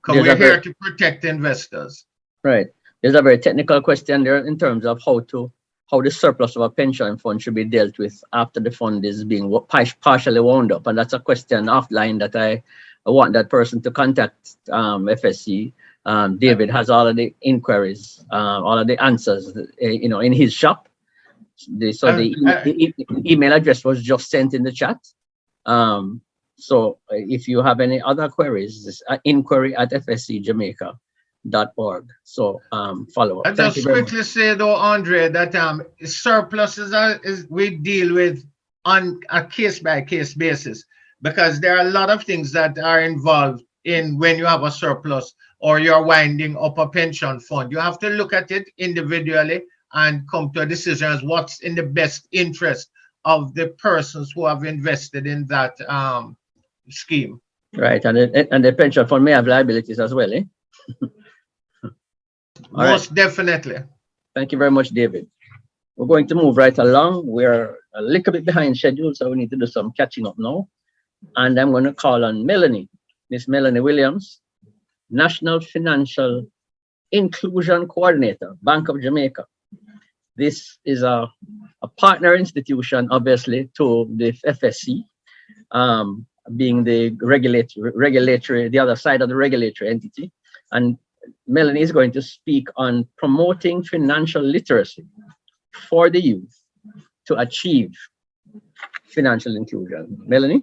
Because we're here to protect investors. Right. There's a very technical question there in terms of how the surplus of a pension fund should be dealt with after the fund is being partially wound up. And that's a question offline that I want that person to contact FSC. David has all of the inquiries, all of the answers, in his shop. The email address was just sent in the chat. So if you have any other queries, it's inquiry at fscjamaica.org. So follow up. I just quickly say though, Andre, that surpluses we deal with on a case-by-case basis, because there are a lot of things that are involved in when you have a surplus or you're winding up a pension fund. You have to look at it individually and come to a decision as what's in the best interest of the persons who have invested in that scheme. Right, and the pension fund may have liabilities as well, eh? Most definitely. Thank you very much, David. We're going to move right along. We're a little bit behind schedule, so we need to do some catching up now. And I'm going to call on Melanie, Miss Melanie Williams, National Financial Inclusion Coordinator, Bank of Jamaica. This is a partner institution, obviously, to the FSC, being the regulatory, the other side of the regulatory entity. And Melanie is going to speak on promoting financial literacy for the youth to achieve financial inclusion. Melanie?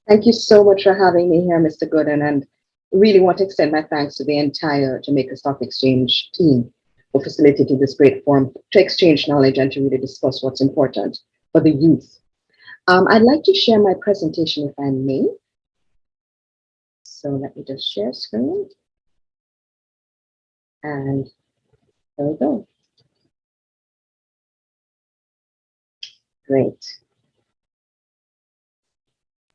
Thank you so much for having me here, Mr. Gooden, and really want to extend my thanks to the entire Jamaica Stock Exchange team for facilitating this great forum to exchange knowledge and to really discuss what's important for the youth. I'd like to share my presentation if I may. So let me just share screen. And there we go. Great.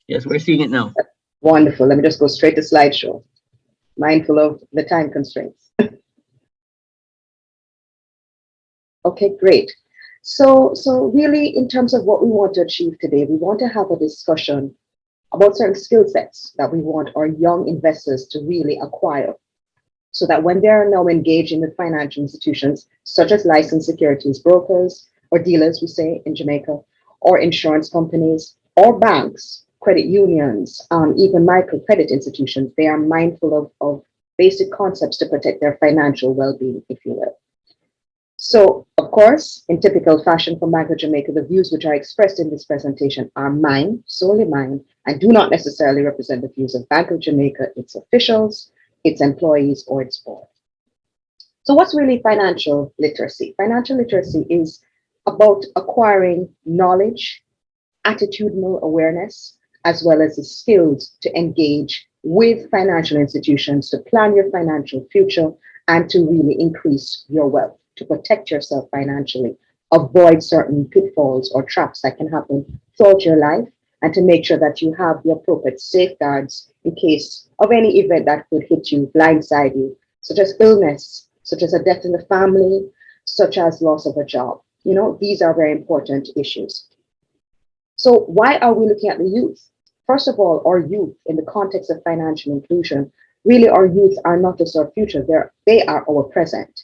Yes, we're seeing it now. Wonderful. Let me just go straight to slideshow, mindful of the time constraints. Okay, great. So really, in terms of what we want to achieve today, we want to have a discussion about certain skill sets that we want our young investors to really acquire, so that when they are now engaging with financial institutions, such as licensed securities brokers or dealers, we say in Jamaica, or insurance companies or banks, credit unions, even microcredit institutions, they are mindful of basic concepts to protect their financial well-being, if you will. So, of course, in typical fashion for Bank of Jamaica, the views which are expressed in this presentation are mine, solely mine, and do not necessarily represent the views of Bank of Jamaica, its officials, its employees, or its board. So what's really financial literacy? Financial literacy is about acquiring knowledge, attitudinal awareness, as well as the skills to engage with financial institutions to plan your financial future and to really increase your wealth, to protect yourself financially, avoid certain pitfalls or traps that can happen throughout your life, and to make sure that you have the appropriate safeguards in case of any event that could hit you, blindside you, such as illness, such as a death in the family, such as loss of a job. these are very important issues. So why are we looking at the youth? First of all, our youth in the context of financial inclusion, really our youth are not just our future, they are our present.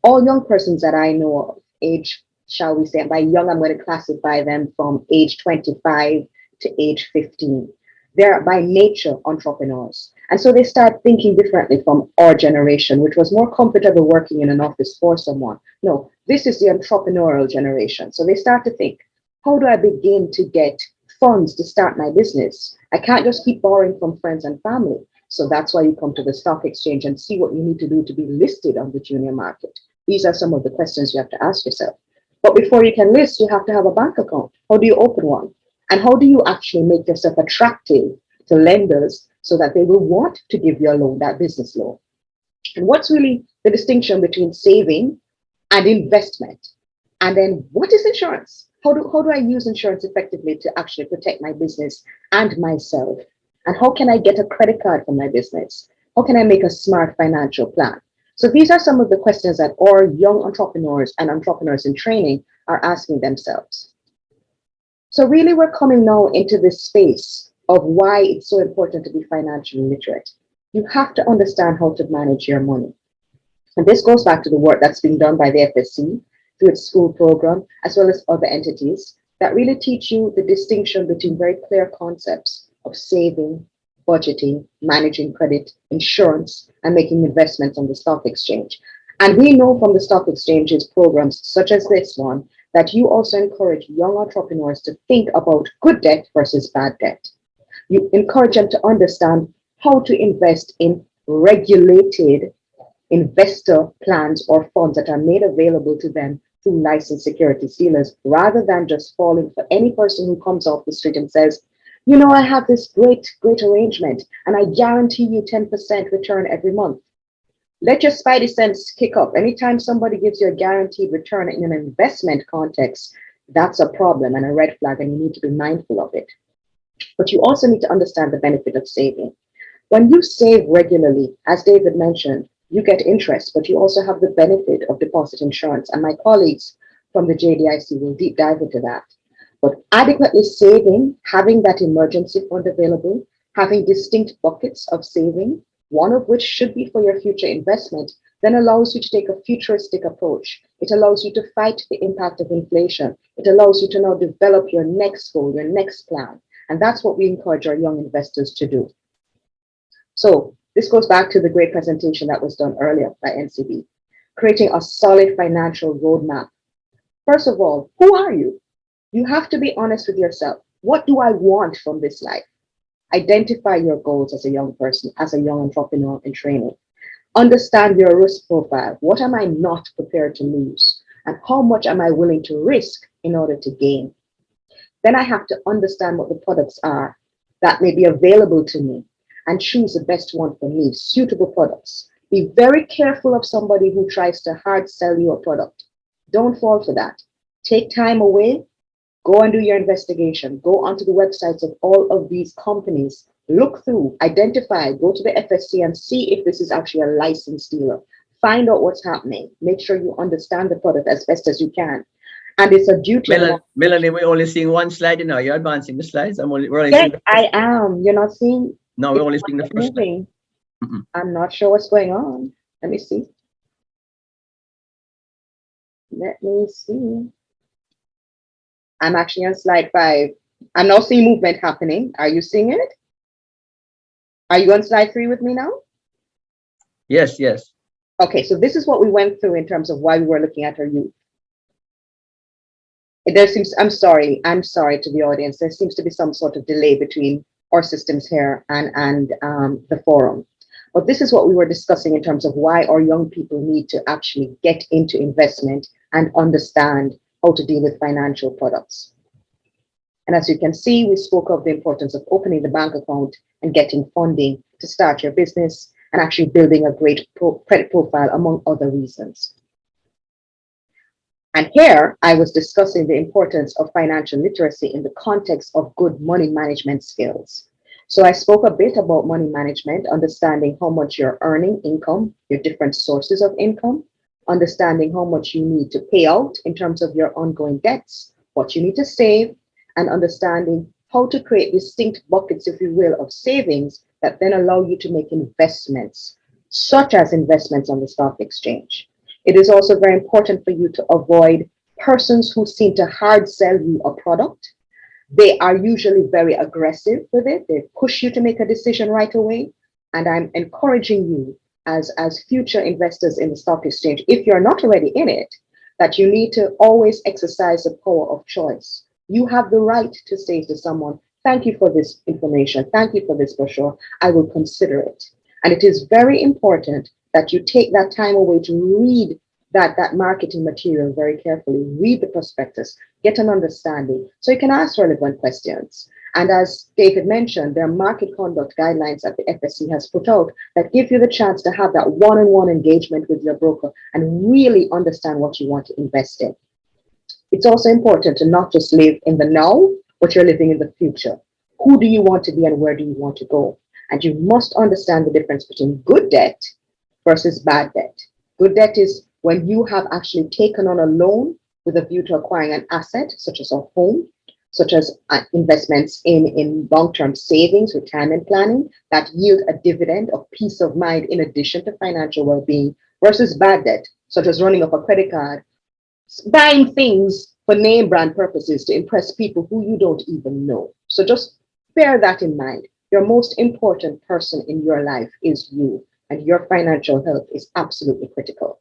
All young persons that I know of, age, shall we say, by young, I'm going to classify them from age 25 to age 15. They're by nature entrepreneurs. And so they start thinking differently from our generation, which was more comfortable working in an office for someone. No, this is the entrepreneurial generation. So they start to think, how do I begin to get funds to start my business? I can't just keep borrowing from friends and family. So that's why you come to the stock exchange and see what you need to do to be listed on the junior market. These are some of the questions you have to ask yourself. But before you can list, you have to have a bank account. How do you open one? And how do you actually make yourself attractive to lenders so that they will want to give you a loan, that business loan? And what's really the distinction between saving and investment? And then what is insurance? How do I use insurance effectively to actually protect my business and myself? And how can I get a credit card for my business? How can I make a smart financial plan? So these are some of the questions that our young entrepreneurs and entrepreneurs in training are asking themselves. So really we're coming now into this space of why it's so important to be financially literate. You have to understand how to manage your money. And this goes back to the work that's being done by the FSC through its school program, as well as other entities that really teach you the distinction between very clear concepts of saving, budgeting, managing credit, insurance, and making investments on the stock exchange. And we know from the stock exchange's programs, such as this one, that you also encourage young entrepreneurs to think about good debt versus bad debt. You encourage them to understand how to invest in regulated investor plans or funds that are made available to them through licensed securities dealers, rather than just falling for any person who comes off the street and says, I have this great arrangement and I guarantee you 10% return every month. Let your spidey sense kick up. Anytime somebody gives you a guaranteed return in an investment context, that's a problem and a red flag, and you need to be mindful of it. But you also need to understand the benefit of saving. When you save regularly, as David mentioned, you get interest, but you also have the benefit of deposit insurance. And my colleagues from the JDIC will deep dive into that. But adequately saving, having that emergency fund available, having distinct buckets of saving, one of which should be for your future investment, then allows you to take a futuristic approach. It allows you to fight the impact of inflation. It allows you to now develop your next goal, your next plan. And that's what we encourage our young investors to do. So this goes back to the great presentation that was done earlier by NCB, creating a solid financial roadmap. First of all, who are you? You have to be honest with yourself. What do I want from this life? Identify your goals as a young person, as a young entrepreneur in training. Understand your risk profile. What am I not prepared to lose? And how much am I willing to risk in order to gain? Then I have to understand what the products are that may be available to me and choose the best one for me, suitable products. Be very careful of somebody who tries to hard sell you a product. Don't fall for that. Take time away. Go and do your investigation. Go onto the websites of all of these companies. Look through, identify, go to the FSC and see if this is actually a licensed dealer. Find out what's happening. Make sure you understand the product as best as you can. And it's a duty. Melanie, we're only seeing one slide now. You're advancing the slides. We're only yes, seeing I am. You're not seeing? No, we're only seeing the first slide. I'm not sure what's going on. Let me see. Let me see. I'm actually on slide 5. I'm now seeing movement happening. Are you seeing it? Are you on slide 3 with me now? Yes, yes. Okay, so this is what we went through in terms of why we were looking at our youth. There seems, I'm sorry to the audience, there seems to be some sort of delay between our systems here and the forum. But this is what we were discussing in terms of why our young people need to actually get into investment and understand how to deal with financial products. And as you can see, we spoke of the importance of opening the bank account and getting funding to start your business and actually building a great credit profile, among other reasons. And here I was discussing the importance of financial literacy in the context of good money management skills. So I spoke a bit about money management, understanding how much you're earning income, your different sources of income, understanding how much you need to pay out in terms of your ongoing debts, what you need to save, and understanding how to create distinct buckets, if you will, of savings that then allow you to make investments, such as investments on the stock exchange. It is also very important for you to avoid persons who seem to hard sell you a product. They are usually very aggressive with it. They push you to make a decision right away. And I'm encouraging you as future investors in the stock exchange, if you're not already in it, that you need to always exercise the power of choice. You have the right to say to someone, thank you for this information. Thank you for this brochure. I will consider it. And it is very important that you take that time away to read that marketing material very carefully, read the prospectus, get an understanding so you can ask relevant questions. And as David mentioned, there are market conduct guidelines that the FSC has put out that give you the chance to have that one-on-one engagement with your broker and really understand what you want to invest in. It's also important to not just live in the now, but you're living in the future. Who do you want to be and where do you want to go? And you must understand the difference between good debt versus bad debt. Good debt is when you have actually taken on a loan with a view to acquiring an asset, such as a home, such as investments in long-term savings, retirement planning, that yield a dividend of peace of mind in addition to financial well-being, versus bad debt, such as running up a credit card, buying things for name brand purposes to impress people who you don't even know. So just bear that in mind. Your most important person in your life is you, and your financial health is absolutely critical.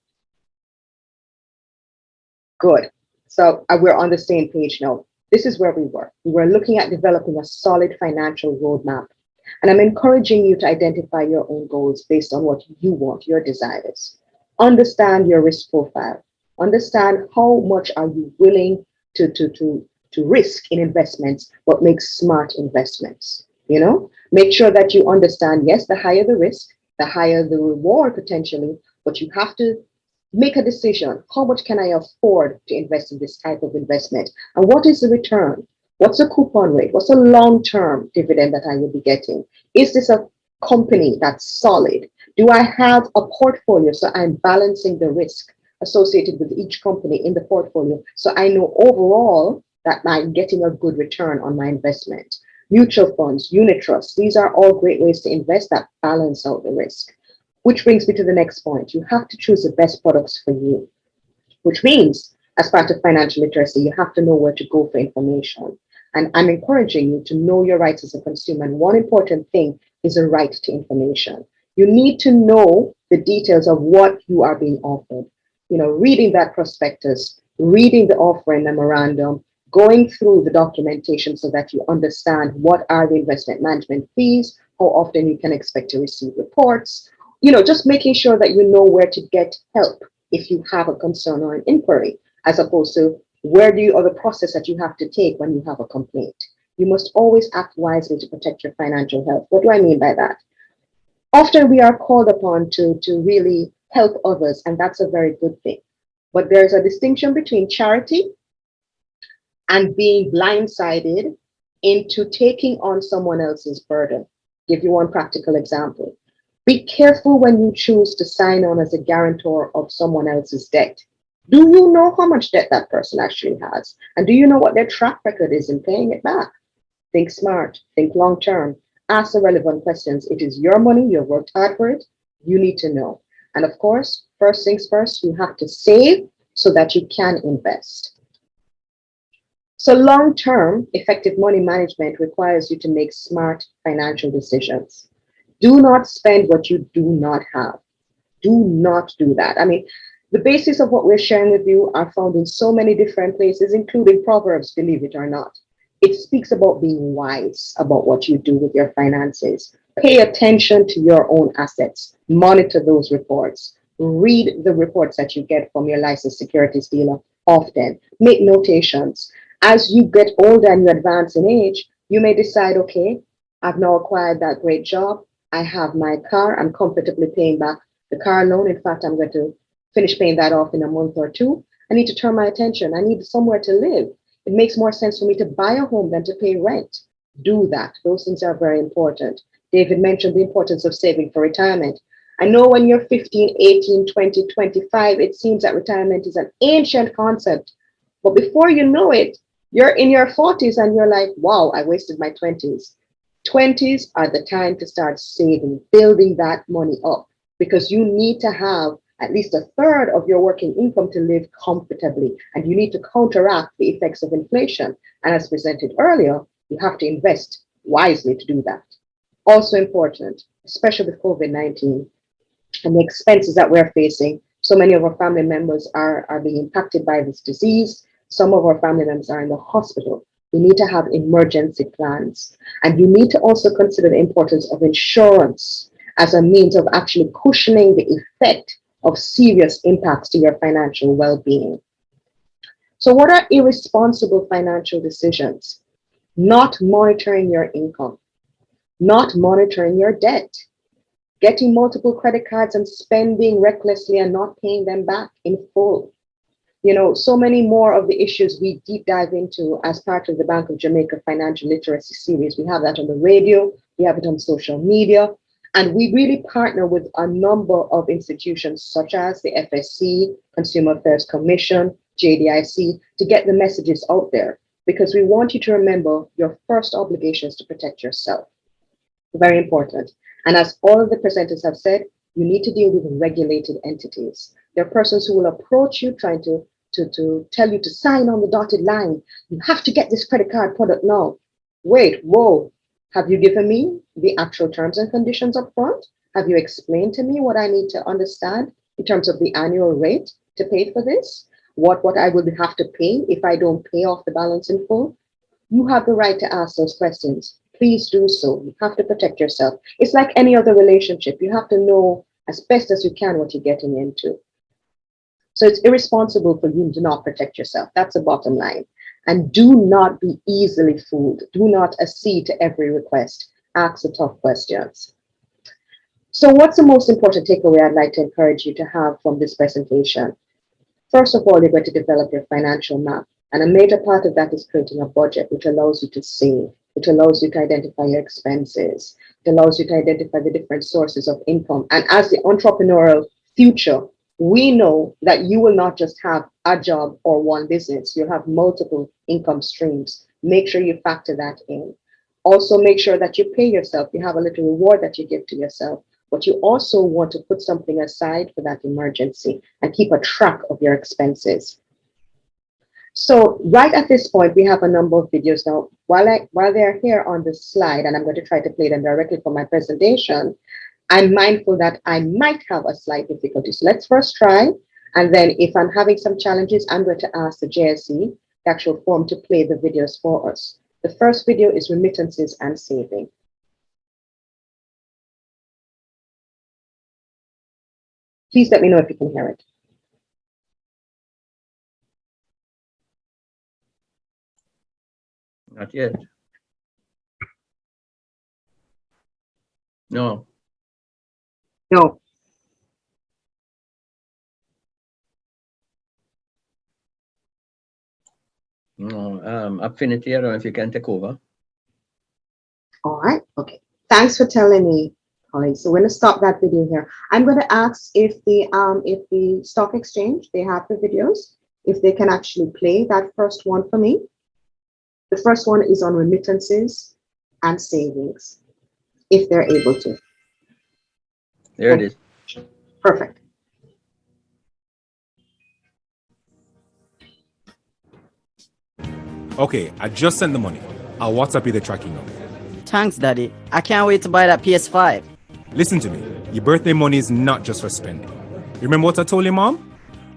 Good. So we're on the same page now. This is where we were. We were looking at developing a solid financial roadmap. And I'm encouraging you to identify your own goals based on what you want, your desires. Understand your risk profile. Understand how much are you willing to risk in investments, but make smart investments. You know, make sure that you understand, yes, the higher the risk, the higher the reward potentially, but you have to make a decision. How much can I afford to invest in this type of investment? And what is the return? What's the coupon rate? What's the long-term dividend that I will be getting? Is this a company that's solid? Do I have a portfolio so I'm balancing the risk associated with each company in the portfolio so I know overall that I'm getting a good return on my investment? Mutual funds, unit trusts, these are all great ways to invest that balance out the risk. Which brings me to the next point. You have to choose the best products for you, which means as part of financial literacy, you have to know where to go for information. And I'm encouraging you to know your rights as a consumer. And one important thing is a right to information. You need to know the details of what you are being offered. You know, reading that prospectus, reading the offering memorandum, going through the documentation so that you understand what are the investment management fees, how often you can expect to receive reports, you know, just making sure that you know where to get help if you have a concern or an inquiry, as opposed to where do you, or the process that you have to take when you have a complaint. You must always act wisely to protect your financial health. What do I mean by that? Often we are called upon to really help others, and that's a very good thing. But there's a distinction between charity and being blindsided into taking on someone else's burden. Give you one practical example. Be careful when you choose to sign on as a guarantor of someone else's debt. Do you know how much debt that person actually has? And do you know what their track record is in paying it back? Think smart, think long term, ask the relevant questions. It is your money, you've worked hard for it, you need to know. And of course, first things first, you have to save so that you can invest. So long term, effective money management requires you to make smart financial decisions. Do not spend what you do not have. Do not do that. I mean, the basis of what we're sharing with you are found in so many different places, including Proverbs, believe it or not. It speaks about being wise about what you do with your finances. Pay attention to your own assets. Monitor those reports. Read the reports that you get from your licensed securities dealer often. Make notations. As you get older and you advance in age, you may decide, okay, I've now acquired that great job. I have my car. I'm comfortably paying back the car loan. In fact, I'm going to finish paying that off in a month or two. I need to turn my attention. I need somewhere to live. It makes more sense for me to buy a home than to pay rent. Do that. Those things are very important. David mentioned the importance of saving for retirement. I know when you're 15, 18, 20, 25, it seems that retirement is an ancient concept. But before you know it, you're in your 40s and you're like, wow, I wasted my 20s. 20s are the time to start saving, building that money up, because you need to have at least a third of your working income to live comfortably. And you need to counteract the effects of inflation. And as presented earlier, you have to invest wisely to do that. Also important, especially with COVID-19 and the expenses that we're facing. So many of our family members are being impacted by this disease. Some of our family members are in the hospital. You need to have emergency plans. And you need to also consider the importance of insurance as a means of actually cushioning the effect of serious impacts to your financial well-being. So what are irresponsible financial decisions? Not monitoring your income, not monitoring your debt, getting multiple credit cards and spending recklessly and not paying them back in full. You know, so many more of the issues we deep dive into as part of the Bank of Jamaica Financial Literacy Series. We have that on the radio, we have it on social media, and we really partner with a number of institutions such as the FSC, Consumer Affairs Commission, JDIC, to get the messages out there, because we want you to remember your first obligation is to protect yourself. Very important. And as all of the presenters have said, you need to deal with regulated entities. There are persons who will approach you trying to tell you to sign on the dotted line. You have to get this credit card product now. Wait, whoa. Have you given me the actual terms and conditions up front? Have you explained to me what I need to understand in terms of the annual rate to pay for this? What I will have to pay if I don't pay off the balance in full? You have the right to ask those questions. Please do so. You have to protect yourself. It's like any other relationship. You have to know as best as you can what you're getting into. So it's irresponsible for you to not protect yourself. That's the bottom line. And do not be easily fooled. Do not accede to every request. Ask the tough questions. So what's the most important takeaway I'd like to encourage you to have from this presentation? First of all, you're going to develop your financial map. And a major part of that is creating a budget, which allows you to save, which allows you to identify your expenses, it allows you to identify the different sources of income. And as the entrepreneurial future, we know that you will not just have a job or one business, you'll have multiple income streams. Make sure you factor that in. Also, make sure that you pay yourself. You have a little reward that you give to yourself, but you also want to put something aside for that emergency and keep a track of your expenses. So right at this point, we have a number of videos now. While they're here on the slide, and I'm going to try to play them directly for my presentation, I'm mindful that I might have a slight difficulty. So let's first try. And then if I'm having some challenges, I'm going to ask the JSE, the actual form, to play the videos for us. The first video is remittances and saving. Please let me know if you can hear it. Not yet. No. No. No. Affinity, I don't know if you can take over. All right. Okay. Thanks for telling me, colleagues. So we're going to stop that video here. I'm going to ask if the stock exchange, they have the videos, if they can actually play that first one for me. The first one is on remittances and savings, if they're able to. There it is. Perfect. Okay, I just sent the money. I'll WhatsApp you the tracking number. Thanks, Daddy. I can't wait to buy that PS5. Listen to me. Your birthday money is not just for spending. Remember what I told your mom?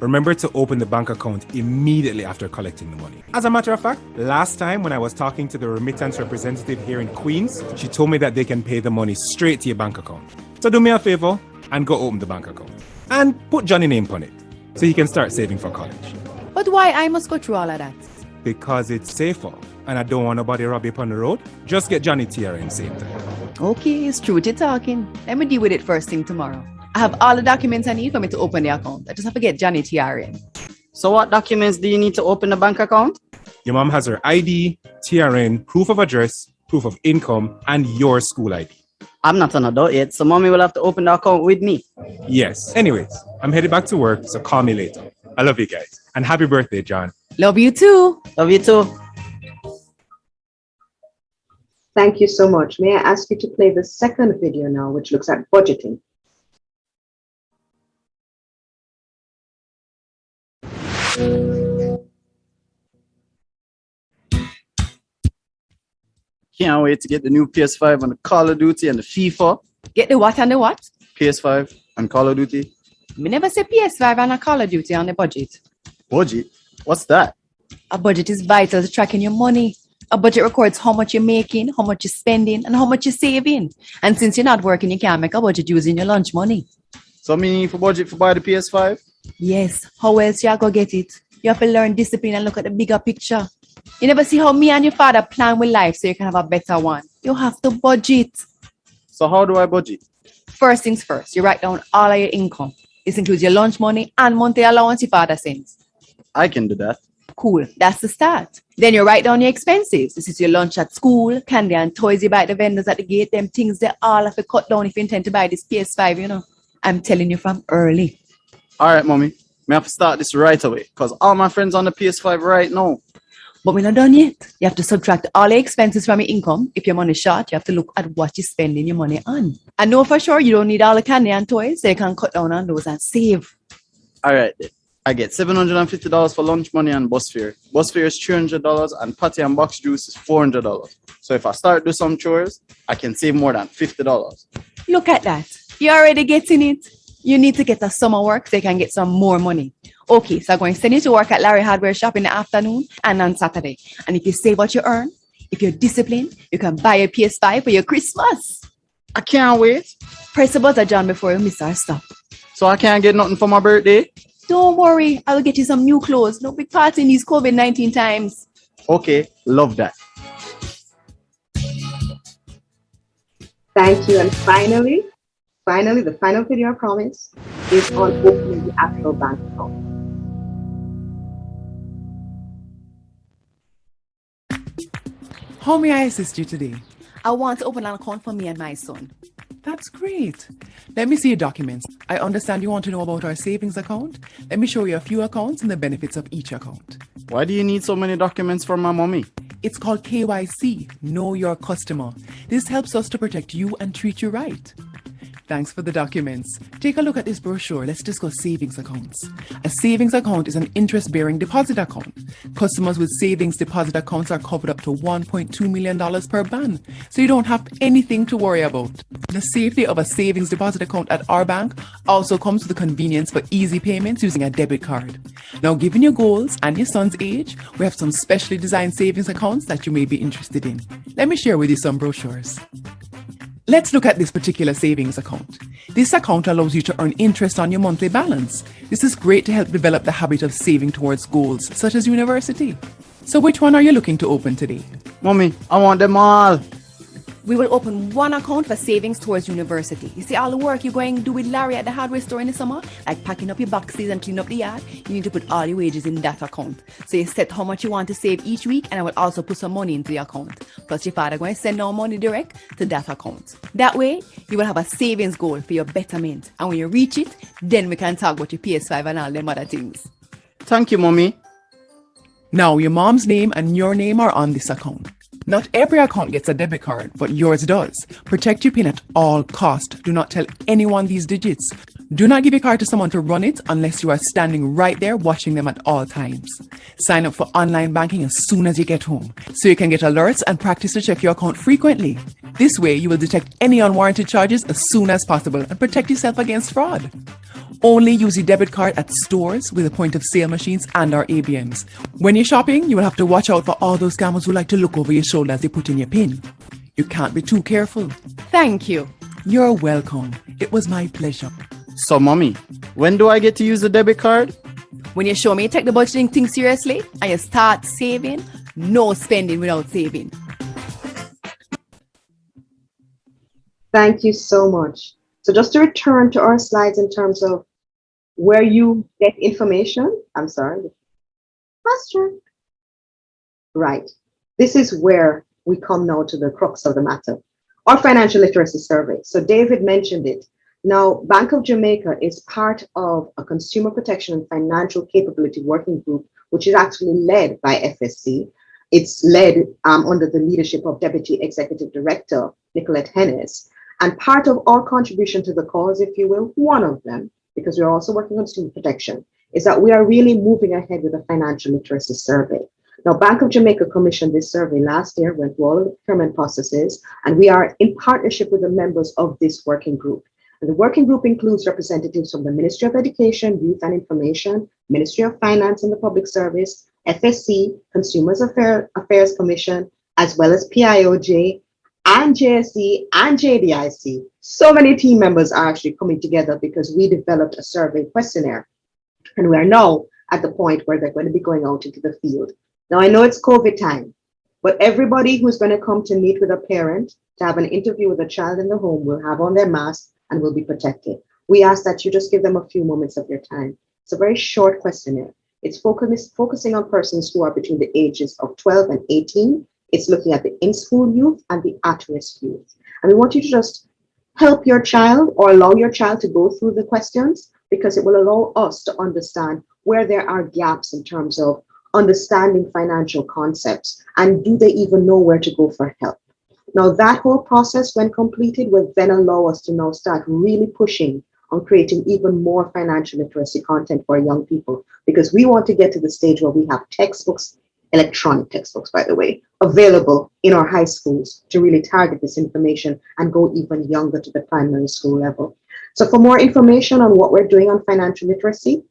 Remember to open the bank account immediately after collecting the money. As a matter of fact, last time when I was talking to the remittance representative here in Queens, she told me that they can pay the money straight to your bank account. So do me a favor and go open the bank account. And put Johnny's name on it so he can start saving for college. But why I must go through all of that? Because it's safer and I don't want nobody rob you on the road. Just get Johnny TRN same time. Okay, it's true to talking. Let me deal with it first thing tomorrow. I have all the documents I need for me to open the account. I just have to get Johnny TRN. So what documents do you need to open a bank account? Your mom has her ID, TRN, proof of address, proof of income, and your school ID. I'm not an adult yet, so mommy will have to open the account with me. Yes. Anyways, I'm headed back to work, so call me later. I love you guys. And happy birthday, John. Love you too. Love you too. Thank you so much. May I ask you to play the second video now, which looks at budgeting? Can't wait to get the new PS5 and the Call of Duty and the FIFA. Get the what and the what? PS5 and Call of Duty. Me never say PS5 and a Call of Duty on the budget. Budget? What's that? A budget is vital to tracking your money. A budget records how much you're making, how much you're spending, and how much you're saving. And since you're not working, you can't make a budget using your lunch money. So me need for budget for buy the PS5? Yes, how else you go get it? You have to learn discipline and look at the bigger picture. You never see how me and your father plan with life so you can have a better one. You have to budget. So how do I budget? First things first, you write down all of your income. This includes your lunch money and monthly allowance your father sends. I can do that. Cool, that's the start. Then you write down your expenses. This is your lunch at school, candy and toys you buy at the vendors at the gate, them things they all have to cut down if you intend to buy this PS5, you know. I'm telling you from early. All right, mommy. Me have to start this right away because all my friends on the PS5 right now. But we're not done yet. You have to subtract all your expenses from your income. If your money is short, you have to look at what you're spending your money on. I know for sure you don't need all the candy and toys, so you can cut down on those and save. All right, then. I get $750 for lunch money and bus fare. Bus fare is $300 and patty and box juice is $400. So if I start do some chores, I can save more than $50. Look at that. You're already getting it. You need to get a summer work so you can get some more money. Okay, so I'm going to send you to work at Larry Hardware Shop in the afternoon and on Saturday. And if you save what you earn, if you're disciplined, you can buy a PS5 for your Christmas. I can't wait. Press the buzzer, John, before you miss our stop. So I can't get nothing for my birthday? Don't worry, I will get you some new clothes. No big party in these COVID-19 times. Okay, love that. Thank you. And finally, the final video I promise is on opening the actual bank account. How may I assist you today? I want to open an account for me and my son. That's great. Let me see your documents. I understand you want to know about our savings account. Let me show you a few accounts and the benefits of each account. Why do you need so many documents from my mommy? It's called KYC, Know Your Customer. This helps us to protect you and treat you right. Thanks for the documents. Take a look at this brochure. Let's discuss savings accounts. A savings account is an interest-bearing deposit account. Customers with savings deposit accounts are covered up to $1.2 million per ban, so you don't have anything to worry about. The safety of a savings deposit account at our bank also comes with the convenience for easy payments using a debit card. Now, given your goals and your son's age, we have some specially designed savings accounts that you may be interested in. Let me share with you some brochures. Let's look at this particular savings account. This account allows you to earn interest on your monthly balance. This is great to help develop the habit of saving towards goals, such as university. So which one are you looking to open today? Mommy, I want them all. We will open one account for savings towards university. You see all the work you're going to do with Larry at the hardware store in the summer, like packing up your boxes and clean up the yard, you need to put all your wages in that account. So you set how much you want to save each week, and I will also put some money into the account. Plus your father going to send our money direct to that account. That way, you will have a savings goal for your betterment. And when you reach it, then we can talk about your PS5 and all them other things. Thank you, mommy. Now, your mom's name and your name are on this account. Not every account gets a debit card, but yours does. Protect your PIN at all costs. Do not tell anyone these digits. Do not give your card to someone to run it unless you are standing right there watching them at all times. Sign up for online banking as soon as you get home, so you can get alerts and practice to check your account frequently. This way, you will detect any unwarranted charges as soon as possible and protect yourself against fraud. Only use your debit card at stores with the point of sale machines and our ABMs. When you're shopping, you will have to watch out for all those scammers who like to look over your shoulder as they put in your PIN. You can't be too careful. Thank you. You're welcome. It was my pleasure. So, mommy, when do I get to use the debit card? When you show me you take the budgeting thing seriously and you start saving, no spending without saving. Thank you so much. So just to return to our slides in terms of where you get information, I'm sorry, faster. Right. This is where we come now to the crux of the matter. our financial literacy survey. So David mentioned it. Now, Bank of Jamaica is part of a consumer protection and financial capability working group, which is actually led by FSC. It's led under the leadership of Deputy Executive Director Nicolette Hennes. And part of our contribution to the cause, if you will, one of them, because we're also working on consumer protection, is that we are really moving ahead with a financial literacy survey. Now, Bank of Jamaica commissioned this survey last year, went through all the procurement processes, and we are in partnership with the members of this working group. And the working group includes representatives from the Ministry of Education, Youth and Information, Ministry of Finance and the Public Service, FSC, Consumers Affairs Commission, as well as PIOJ, and JSC and JDIC. So many team members are actually coming together because we developed a survey questionnaire. And we are now at the point where they're going to be going out into the field. Now, I know it's COVID time, but everybody who's going to come to meet with a parent to have an interview with a child in the home will have on their mask and will be protected. We ask that you just give them a few moments of your time. It's a very short questionnaire. It's focusing on persons who are between the ages of 12 and 18. It's looking at the in-school youth and the at-risk youth. And we want you to just help your child or allow your child to go through the questions, because it will allow us to understand where there are gaps in terms of understanding financial concepts, and do they even know where to go for help. Now, that whole process, when completed, will then allow us to now start really pushing on creating even more financial literacy content for young people, because we want to get to the stage where we have textbooks, electronic textbooks, by the way, available in our high schools to really target this information and go even younger to the primary school level. So for more information on what we're doing on financial literacy,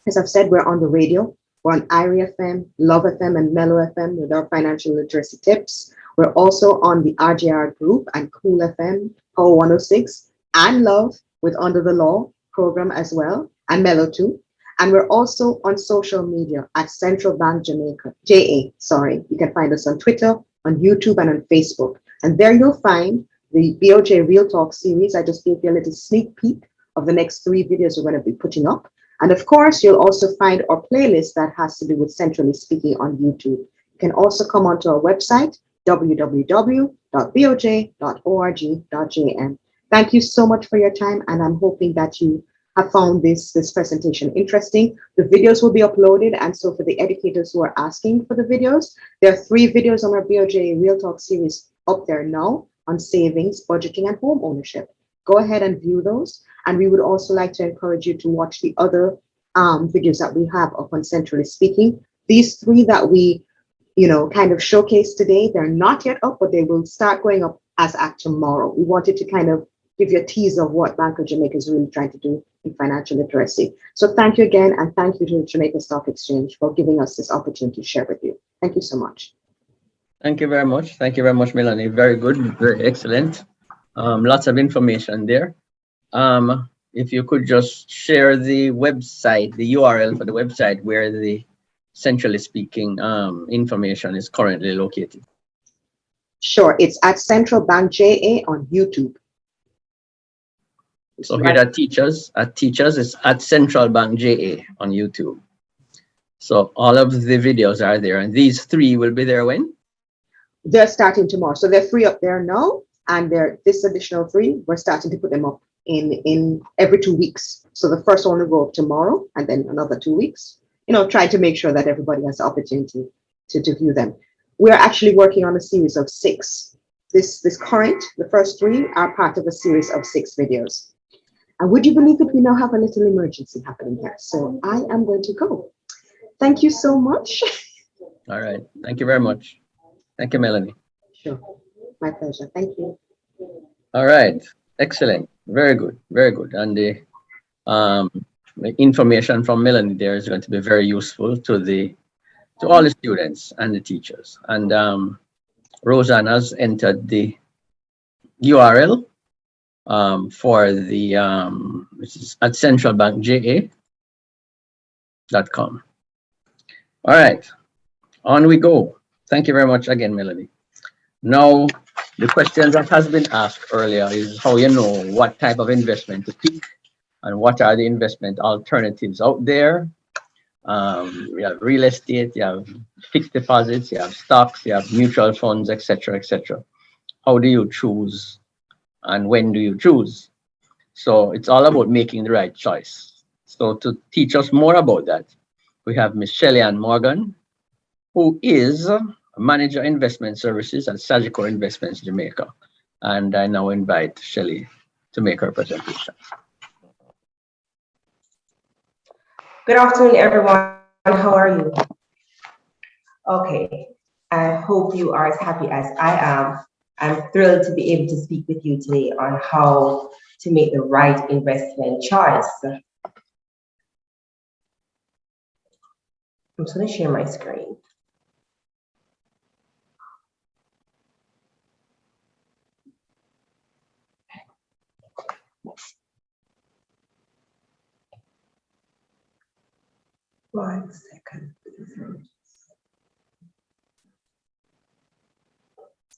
as I've said, we're on the radio. We're on IRI FM, Love FM, and Mellow FM with our financial literacy tips. We're also on the RJR group and Cool FM, Power 106, and Love with Under the Law program as well, and Mellow too. And we're also on social media at Central Bank Jamaica, JA, sorry. You can find us on Twitter, on YouTube, and on Facebook. And there you'll find the BOJ Real Talk series. I just gave you a little sneak peek of the next 3 videos we're going to be putting up. And of course, you'll also find our playlist that has to do with Centrally Speaking on YouTube. You can also come onto our website, www.boj.org.jm. Thank you so much for your time, and I'm hoping that you have found this presentation interesting. The videos will be uploaded, and so for the educators who are asking for the videos, there are 3 videos on our BOJ Real Talk series up there now on savings, budgeting, and home ownership. Go ahead and view those. And we would also like to encourage you to watch the other videos that we have up on Centrally Speaking. These 3 that we, kind of showcased today, they're not yet up, but they will start going up as at tomorrow. We wanted to kind of give you a tease of what Bank of Jamaica is really trying to do in financial literacy. So thank you again, and thank you to the Jamaica Stock Exchange for giving us this opportunity to share with you. Thank you so much. Thank you very much. Thank you very much, Melanie. Very good, very excellent. Lots of information there. If you could just share the website, the URL for the website where the Centrally Speaking information is currently located. Sure, it's at Central Bank JA on YouTube. So here at teachers is at Central Bank JA on YouTube. So all of the videos are there, and these 3 will be there when? They're starting tomorrow. So they're 3 up there now, and this additional 3, we're starting to put them up in every 2 weeks. So the first one will go up tomorrow, and then another 2 weeks. Try to make sure that everybody has the opportunity to view them. We're actually working on a series of 6. This current, the first 3 are part of a series of 6 videos. And would you believe it, we now have a little emergency happening here. So I am going to go. Thank you so much. All right. Thank you very much. Thank you, Melanie. Sure. My pleasure. Thank you. All right. Excellent. Very good. Very good. And the information from Melanie there is going to be very useful to all the students and the teachers. And Roseanne has entered the URL for the which is at centralbankja.com. All right, on we go. Thank you very much again, Melanie. Now, the question that has been asked earlier is how you know what type of investment to pick and what are the investment alternatives out there. You have real estate, you have fixed deposits, you have stocks, you have mutual funds, etc., etc. how do you choose and when do you choose? So it's all about making the right choice. So to teach us more about that, we have Miss Shelley Ann Morgan, who is a Manager Investment Services at Sagicor Investments Jamaica. And I now invite Shelley to make her presentation. Good afternoon, everyone. How are you? Okay, I hope you are as happy as I am. I'm thrilled to be able to speak with you today on how to make the right investment choice. I'm just going to share my screen. One second, please.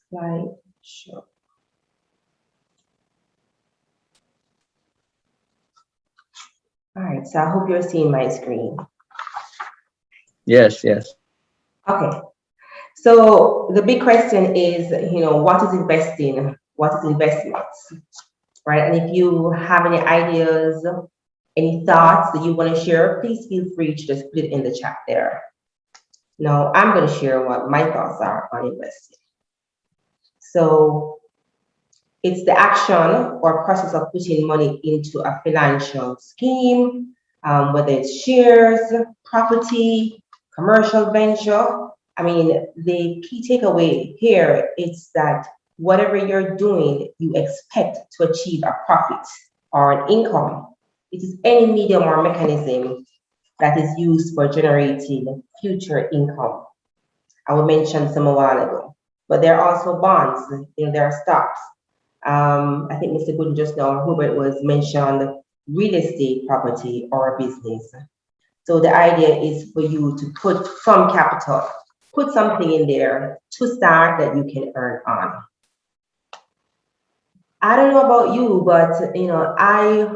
Slide show. All right, so I hope you're seeing my screen. Yes, yes. Okay, so the big question is, what is investing? What is investments, right? And if you have any ideas, any thoughts that you want to share, please feel free to just put it in the chat there. Now, I'm going to share what my thoughts are on investing. So it's the action or process of putting money into a financial scheme, whether it's shares, property, commercial venture. I mean, the key takeaway here is that whatever you're doing, you expect to achieve a profit or an income. It is any medium or mechanism that is used for generating future income. I will mention some a while ago, but there are also bonds, there are stocks. I think Mr. Gooden just now, Hubert was mentioned real estate property or business. So the idea is for you to put some capital, put something in there to start that you can earn on. I don't know about you, but I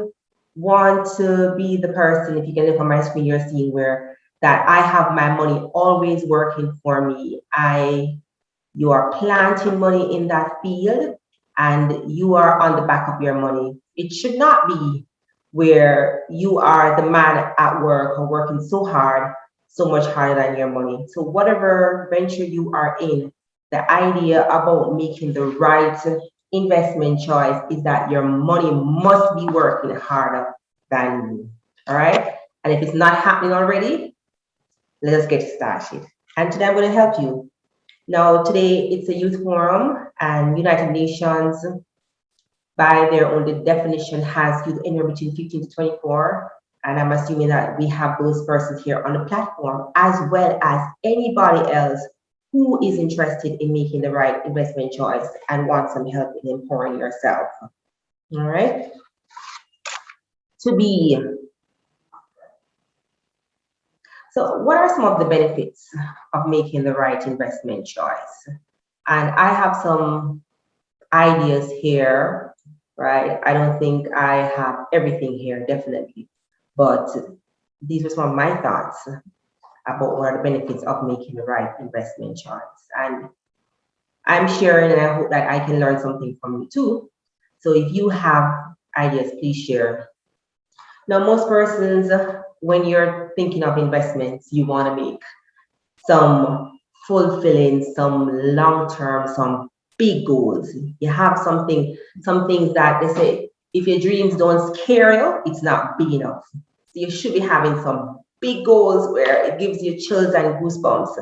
want to be the person, if you can look on my screen, you're seeing where that I have my money always working for me. You are planting money in that field and you are on the back of your money. It should not be where you are the man at work or working so hard, so much harder than your money. So whatever venture you are in, the idea about making the right investment choice is that your money must be working harder than you, all right? And if it's not happening already, let us get started. And today I'm going to help you. Now, today it's a youth forum, and United Nations, by their own definition, has youth anywhere between 15 to 24. And I'm assuming that we have those persons here on the platform, as well as anybody else who is interested in making the right investment choice and wants some help in empowering yourself. All right. So what are some of the benefits of making the right investment choice? And I have some ideas here, right? I don't think I have everything here, definitely. But these are some of my thoughts about what are the benefits of making the right investment choice. And I'm sharing, and I hope that I can learn something from you too. So if you have ideas, please share. Now, most persons, when you're thinking of investments, you want to make some fulfilling, some long-term, some big goals. You have some things that they say, if your dreams don't scare you, it's not big enough. So you should be having some big goals where it gives you chills and goosebumps.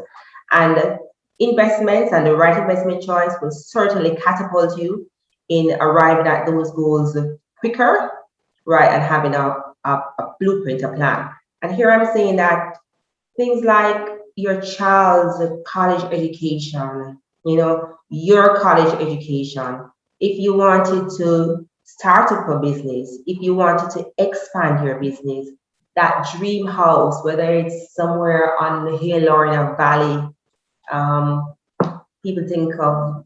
And investments and the right investment choice will certainly catapult you in arriving at those goals quicker, right? And having a blueprint, a plan. And here I'm saying that things like your child's college education, your college education, if you wanted to start up a business, if you wanted to expand your business, that dream house, whether it's somewhere on the hill or in a valley, people think of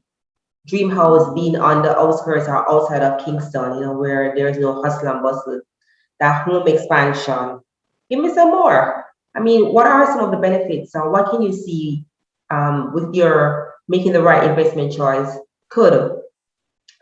dream house being on the outskirts or outside of Kingston, where there's no hustle and bustle. That home expansion. Give me some more. I mean, what are some of the benefits, or what can you see with your making the right investment choice could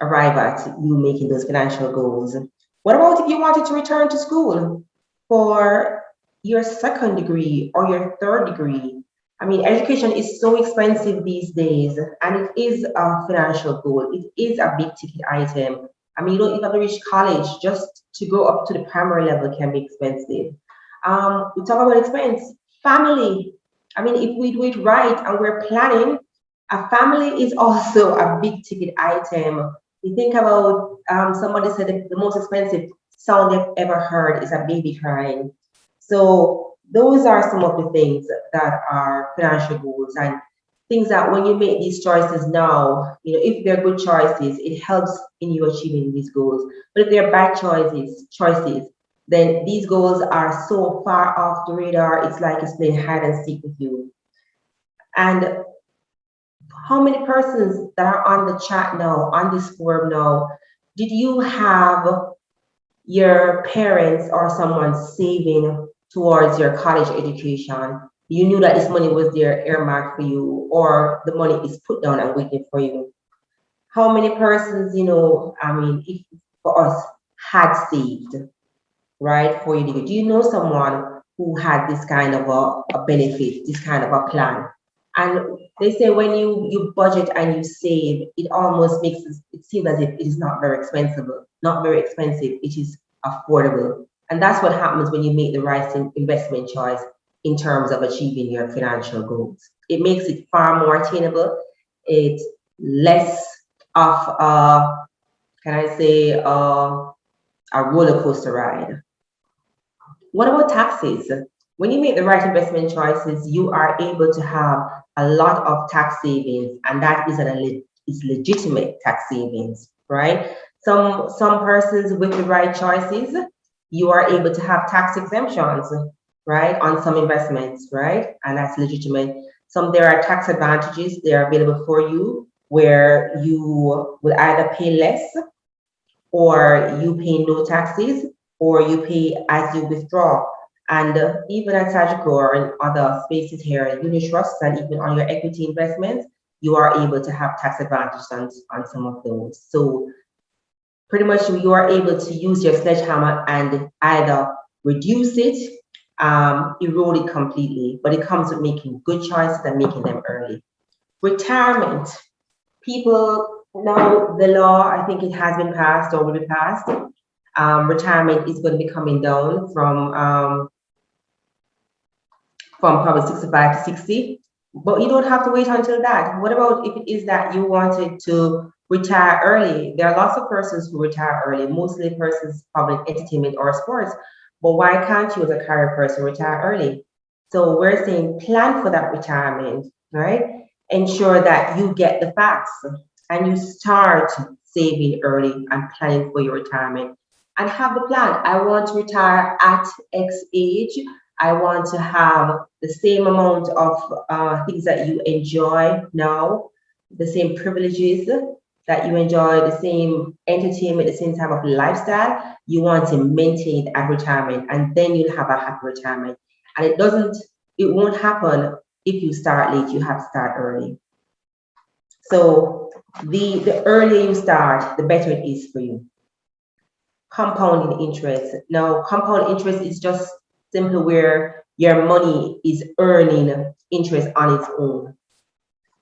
arrive at you making those financial goals. What about if you wanted to return to school for your second degree or your third degree? I mean, education is so expensive these days, and it is a financial goal. It is a big ticket item. I mean, you don't even have to reach college. Just to go up to the primary level can be expensive. We talk about expense, family. I mean, if we do it right and we're planning, a family is also a big ticket item. You think about somebody said the most expensive sound they've ever heard is a baby crying. So those are some of the things that are financial goals and things that when you make these choices now, you know, if they're good choices, it helps in you achieving these goals. But if they're bad choices, then these goals are so far off the radar, it's like it's playing hide and seek with you. And how many persons that are on the chat now, on this forum now, did you have your parents or someone saving towards your college education? You knew that this money was there earmarked for you, or the money is put down and waiting for you. How many persons, you know, I mean, if for us had saved, right, for you? Do you know someone who had this kind of a benefit, this kind of a plan? And they say when you budget and you save, it almost makes it seem as if it is not very expensive. Not very expensive. It is affordable, and that's what happens when you make the right investment choice in terms of achieving your financial goals. It makes it far more attainable. It's less of can I say a roller coaster ride. What about taxes? When you make the right investment choices, you are able to have a lot of tax savings, and that is legitimate tax savings, right? Some persons with the right choices, you are able to have tax exemptions, right, on some investments, right? And that's legitimate. There are tax advantages, they are available for you where you will either pay less or you pay no taxes or you pay as you withdraw. And even at Sagicor or in other spaces here, unit trusts and even on your equity investments, you are able to have tax advantages on some of those. So pretty much you are able to use your sledgehammer and either reduce it, erode it completely, but it comes with making good choices and making them early. Retirement. People know the law, I think it has been passed or will be passed. Retirement is going to be coming down from probably 65 to 60, but you don't have to wait until that. What about if it is that you wanted to retire early? There are lots of persons who retire early, mostly persons probably entertainment or sports, but why can't you as a career person retire early? So we're saying plan for that retirement, right? Ensure that you get the facts and you start saving early and planning for your retirement and have the plan. I want to retire at X age. I want to have the same amount of things that you enjoy now, the same privileges that you enjoy, the same entertainment, the same type of lifestyle. You want to maintain at retirement, and then you'll have a happy retirement. And it won't happen if you start late. You have to start early. So the earlier you start, the better it is for you. Compounding interest. Now, compound interest is just simply where your money is earning interest on its own,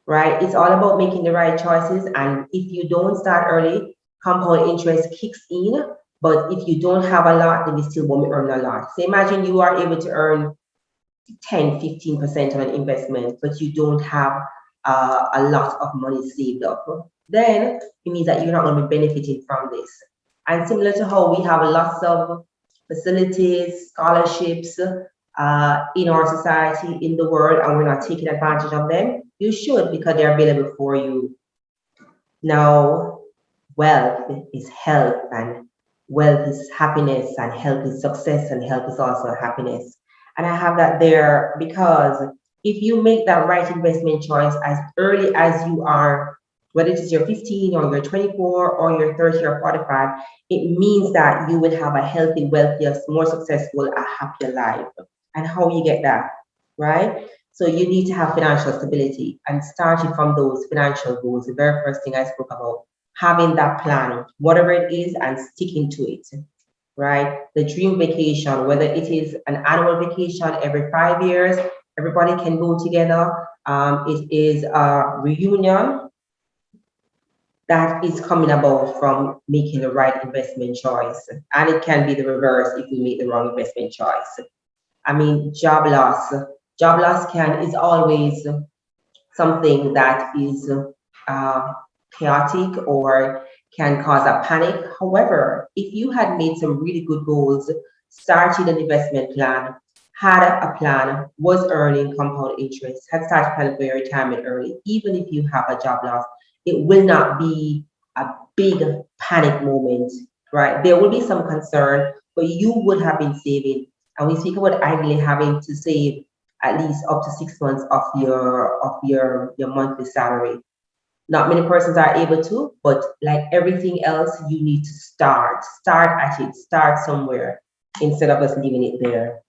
right? It's all about making the right choices. And if you don't start early, compound interest kicks in. But if you don't have a lot, then you still won't earn a lot. So imagine you are able to earn 10, 15% on an investment, but you don't have a lot of money saved up. Then it means that you're not going to be benefiting from this. And similar to how we have lots of facilities, scholarships in our society, in the world, and we're not taking advantage of them, you should, because they're available for you. Now, wealth is health, and wealth is happiness, and health is success, and health is also happiness. And I have that there because if you make that right investment choice as early as you are, whether it is you're 15 or you're 24 or you're 30 or 45, it means that you will have a healthy, wealthier, more successful, a happier life. And how you get that, right? So you need to have financial stability, and starting from those financial goals, the very first thing I spoke about, having that plan, whatever it is, and sticking to it, right? The dream vacation, whether it is an annual vacation every 5 years, everybody can go together. It is a reunion that is coming about from making the right investment choice. And it can be the reverse if we make the wrong investment choice. I mean, job loss. Job loss is always something that is chaotic or can cause a panic. However, if you had made some really good goals, started an investment plan, had a plan, was earning compound interest, had started planning for your retirement early, even if you have a job loss, it will not be a big panic moment, right? There will be some concern, but you would have been saving. And we speak about ideally having to save at least up to 6 months of your monthly salary. Not many persons are able to, but like everything else, you need to start at it, start somewhere instead of just leaving it there.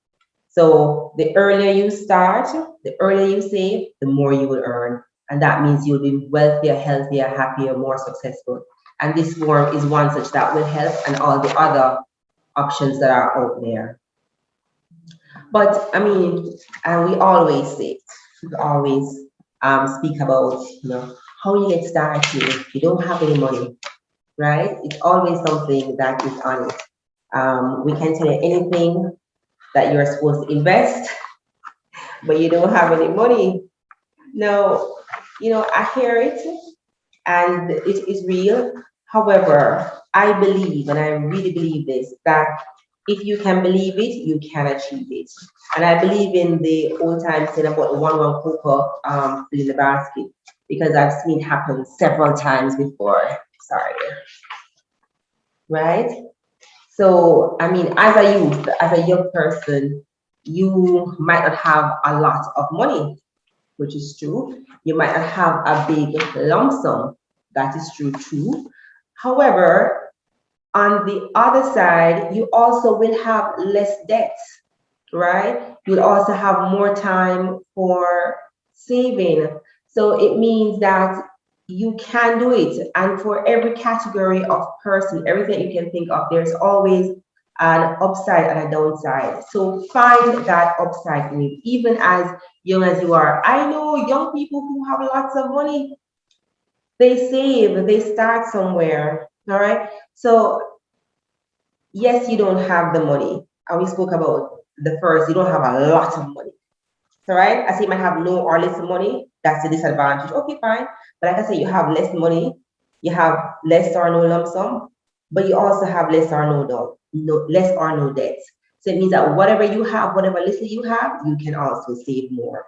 So the earlier you start, the earlier you save, the more you will earn. And that means you'll be wealthier, healthier, happier, more successful. And this form is one such that will help, and all the other options that are out there. But I mean, and we always say, we always speak about, how you get started if you don't have any money, right? It's always something that is on it. We can tell you anything that you're supposed to invest, but you don't have any money. No, I hear it and it is real. However, I believe, and I really believe this, that if you can believe it, you can achieve it. And I believe in the old time saying about the one cocoa in the basket, because I've seen it happen several times before. Sorry. Right? So, I mean, as a youth, as a young person, you might not have a lot of money, which is true. You might not have a big lump sum. That is true too. However, on the other side, you also will have less debts, right? You'll also have more time for saving. So it means that you can do it. And for every category of person, everything you can think of, there's always an upside and a downside. So find that upside in it, even as young as you are. I know young people who have lots of money. They save, they start somewhere, all right? So yes, you don't have the money. And we spoke about the first, you don't have a lot of money. All right? I say you might have no or less money. That's the disadvantage. Okay, fine. But like I say, you have less money, you have less or no lump sum, but you also have less or no debts. So it means that whatever you have, whatever little you have, you can also save more.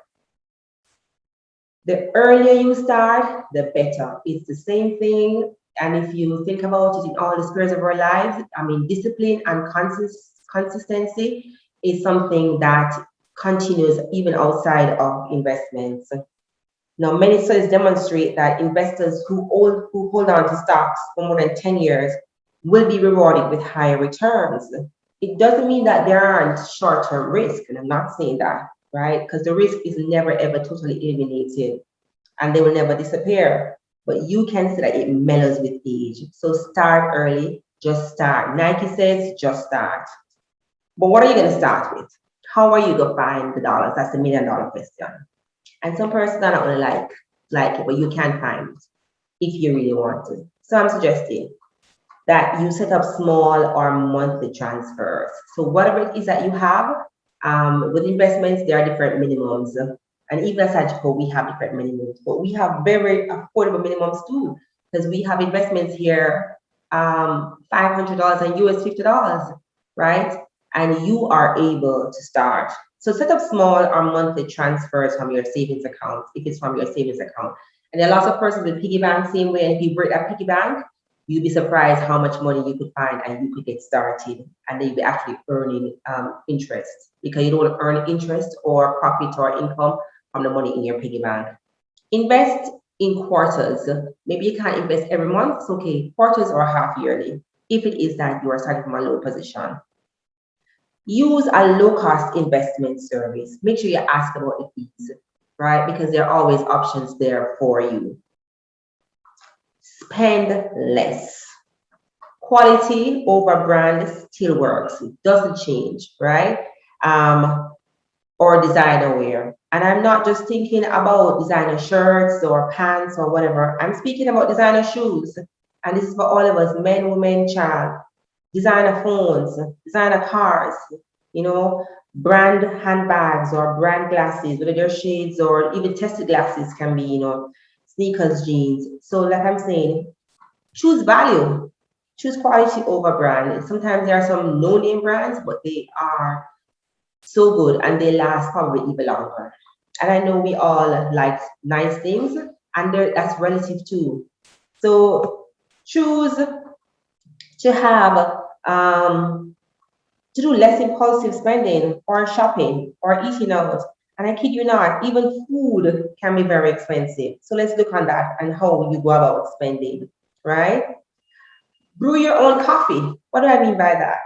The earlier you start, the better. It's the same thing. And if you think about it in all the spheres of our lives, I mean, discipline and consistency is something that continues even outside of investments. Now, many studies demonstrate that investors who hold on to stocks for more than 10 years will be rewarded with higher returns. It doesn't mean that there aren't short-term risks, and I'm not saying that, right? Because the risk is never ever totally eliminated and they will never disappear. But you can see that it mellows with age. So start early, just start. Nike says, just start. But what are you going to start with? How are you going to find the dollars? That's the $1 million question. And some persons are not going to like it, but you can find it if you really want to. So I'm suggesting that you set up small or monthly transfers. So whatever it is that you have, with investments, there are different minimums. And even as Sagicor, we have different minimums, but we have very affordable minimums too, because we have investments here, $500 and US $50, right? And you are able to start. So set up small or monthly transfers from your savings account, if it's from your savings account. And there are lots of persons with piggy bank same way, and if you break that piggy bank, you'd be surprised how much money you could find and you could get started, and then you'd be actually earning interest, because you don't earn interest or profit or income from the money in your piggy bank. Invest in quarters. Maybe you can't invest every month. It's okay, quarters or half yearly, if it is that you are starting from a low position. Use a low-cost investment service. Make sure you ask about the fees, right? Because there are always options there for you. spend less. Quality over brand still works. It doesn't change, right? Or designer wear. And I'm not just thinking about designer shirts or pants or whatever. I'm speaking about designer shoes. And this is for all of us, men, women, child. Designer phones, designer cars, you know, brand handbags or brand glasses, whether they're shades or even tested glasses can be, you know, sneakers, jeans. So like I'm saying, choose value, choose quality over brand. Sometimes there are some no-name brands, but they are so good and they last probably even longer. And I know we all like nice things, and that's relative too. So choose to have to do less impulsive spending or shopping or eating out. And I kid you not, even food can be very expensive. So let's look on that and how you go about spending, right? Brew your own coffee. What do I mean by that?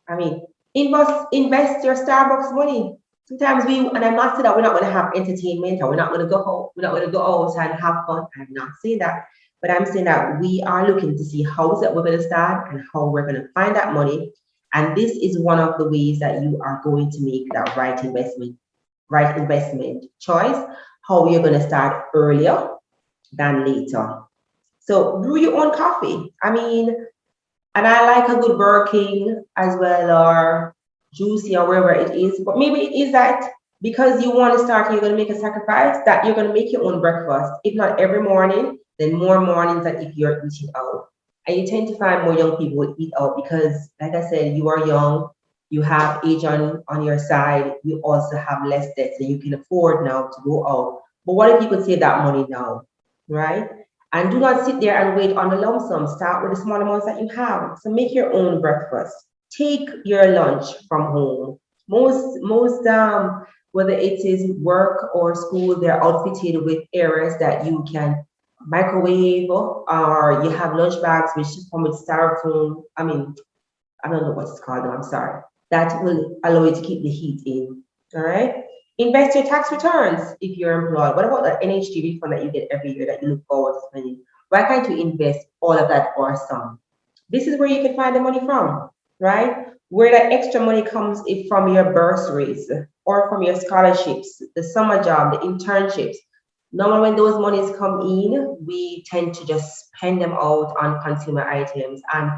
I mean, invest your Starbucks money. Sometimes and I'm not saying that we're not going to have entertainment or we're not going to go home, we're not going to go out and have fun. I'm not saying that. But I'm saying that we are looking to see how is that we're going to start and how we're going to find that money. And this is one of the ways that you are going to make that right investment choice, how you're going to start earlier than later. So brew your own coffee. I mean, and I like a good Burger King as well, or Juicy or wherever it is. But maybe it is that because you want to start, you're going to make a sacrifice that you're going to make your own breakfast. If not every morning, then more mornings than if you're eating out. And you tend to find more young people would eat out because, like I said, you are young, you have age on your side, you also have less debt, so you can afford now to go out. But what if you could save that money now, right? And do not sit there and wait on the lump sum. Start with the small amounts that you have. So make your own breakfast. Take your lunch from home. Most whether it is work or school, they're outfitted with areas that you can microwave, or you have lunch bags which come with styrofoam. I mean, I don't know what it's called. No, I'm sorry. That will allow you to keep the heat in. All right. Invest your tax returns if you're employed. What about the NHG refund that you get every year that you look forward to spending? Why can't you invest all of that or some? This is where you can find the money from, right? Where that extra money comes if from your bursaries or from your scholarships, the summer job, the internships. Normally when those monies come in, we tend to just spend them out on consumer items, and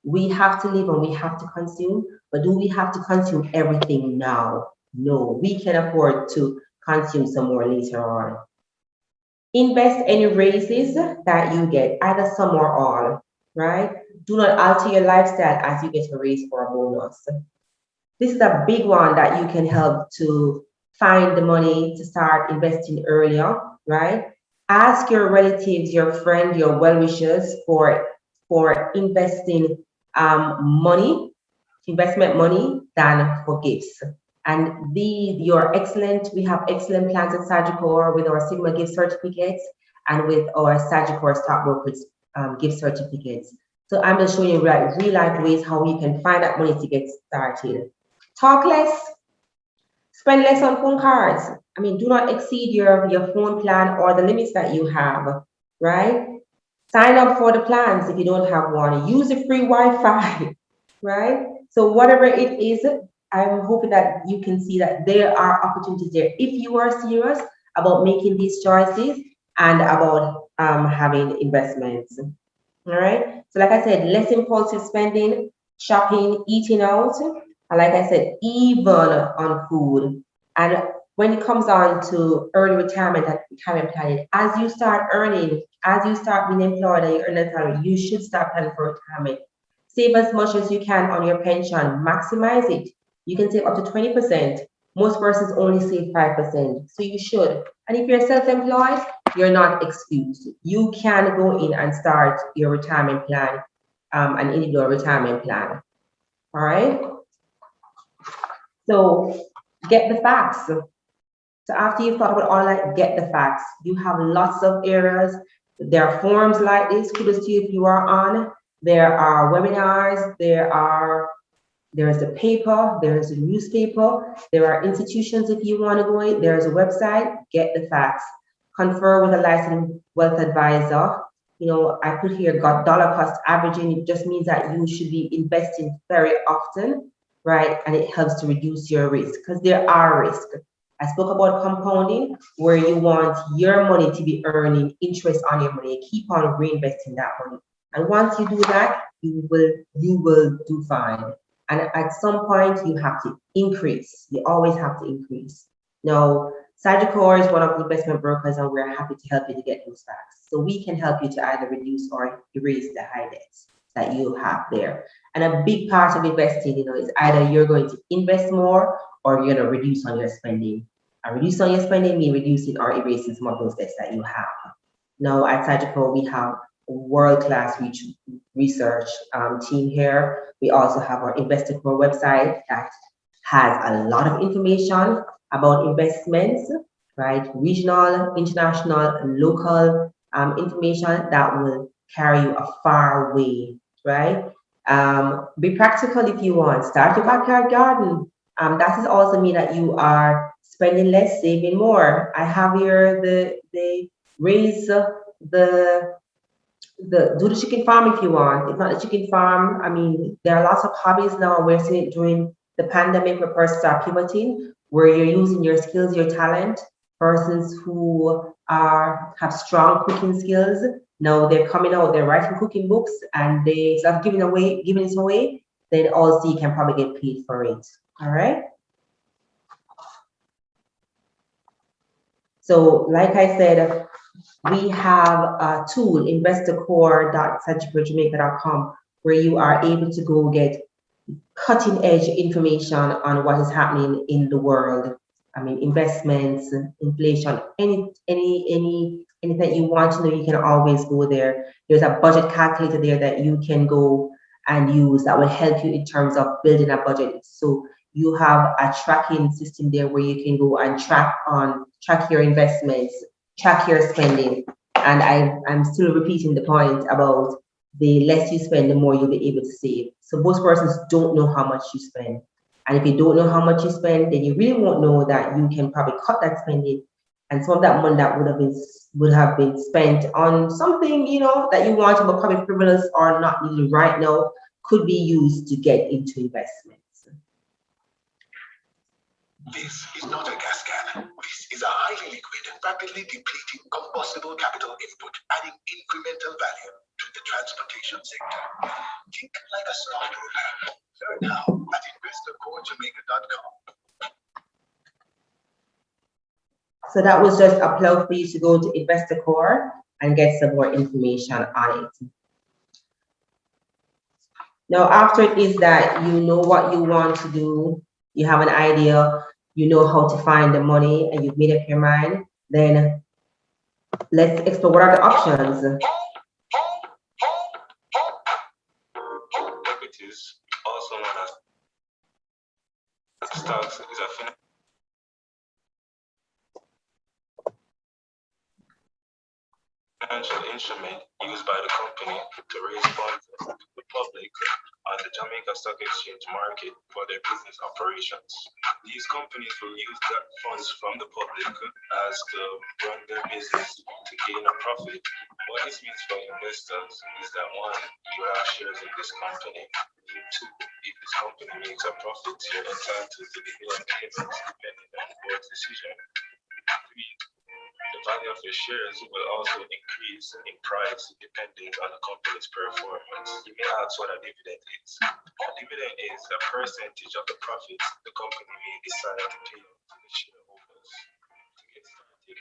we have to live and we have to consume, but do we have to consume everything now? No, we can afford to consume some more later on. Invest any raises that you get, either some or all, right? Do not alter your lifestyle as you get a raise or a bonus. This is a big one that you can help to find the money to start investing earlier, right? Ask your relatives, your friends, your well-wishers for investing investment money than for gifts. And we have excellent plans at Sagicor with our Sigma gift certificates and with our Sagicor stockbrokers gift certificates. So I'm just showing you real life ways how you can find that money to get started. Talk less, spend less on phone cards. I mean, do not exceed your phone plan or the limits that you have, right? Sign up for the plans if you don't have one. Use the free Wi-Fi, right? So whatever it is, I'm hoping that you can see that there are opportunities there if you are serious about making these choices and about having investments. All right. So like I said, less impulsive spending, shopping, eating out, and like I said, even on food. And when it comes on to early retirement and retirement planning, as you start earning, as you start being employed and you earn a salary, you should start planning for retirement. Save as much as you can on your pension, maximize it. You can save up to 20%. Most persons only save 5%. So you should. And if you're self-employed, you're not excused. You can go in and start your retirement plan, an individual retirement plan. All right. So get the facts. So after you've thought about all that, get the facts. You have lots of areas. There are forums like this. Kudos to you if you are on. There are webinars. There's a paper. There's a newspaper. There are institutions if you want to go in. There's a website. Get the facts. Confer with a licensed wealth advisor. I put here got dollar cost averaging. It just means that you should be investing very often, right? And it helps to reduce your risk because there are risks. I spoke about compounding, where you want your money to be earning interest on your money. Keep on reinvesting that money. And once you do that, you will do fine. And at some point, you have to increase. You always have to increase. Now, Sagicor is one of the investment brokers, and we're happy to help you to get those facts. So we can help you to either reduce or erase the high debts that you have there. And a big part of investing, is either you're going to invest more or you're going to reduce on your spending. And reduce on your spending means reducing or erasing some of those debts that you have. Now, at Sagicor, we have a world-class research team here. We also have our Investor Core website that has a lot of information about investments, right? Regional, international, and local information that will carry you a far way, right? Be practical if you want. Start your backyard garden. That is also mean that you are spending less, saving more. I have here the raise do the chicken farm if you want. It's not a chicken farm. I mean, there are lots of hobbies now. We're seeing it during the pandemic where persons are pivoting, where you're using your skills, your talent. Persons who have strong cooking skills, now they're coming out, they're writing cooking books, and they start giving it away, then also you can probably get paid for it. All right. So like I said, we have a tool, investorcore.sagicor.jamaica.com, where you are able to go get cutting edge information on what is happening in the world. I mean, investments, inflation, anything that you want to know, you can always go there. There's a budget calculator there that you can go and use that will help you in terms of building a budget. So you have a tracking system there where you can go and track your investments, track your spending. And I'm still repeating the point about the less you spend, the more you'll be able to save. So most persons don't know how much you spend. And if you don't know how much you spend, then you really won't know that you can probably cut that spending. And some of that money that would have been spent on something, that you want, but probably frivolous or not needed right now, could be used to get into investments. This is not a gas can. This is a highly liquid, rapidly depleting combustible capital input, adding incremental value to the transportation sector. Think like a stockbroker. Learn now at investorcorejamaica.com. So that was just a plug for you to go to Investor Core and get some more information on it. Now, after it is that you know what you want to do, you have an idea, you know how to find the money, and you've made up your mind, then let's explore what are the options. Equities, also known as stocks, is a financial instrument used by the company to raise funds to the public on the Jamaica Stock Exchange market for their business operations. These companies will use that funds from the public as to run their business to gain a profit. What this means for investors is that one, you have shares in this company. Two, if this company makes a profit, you're entitled to dividend payments depending on the board's decision. Three, the value of your shares will also increase in price depending on the company's performance. You may ask what a dividend is. A dividend is a percentage of the profits the company may decide to pay to the shareholders. To get started,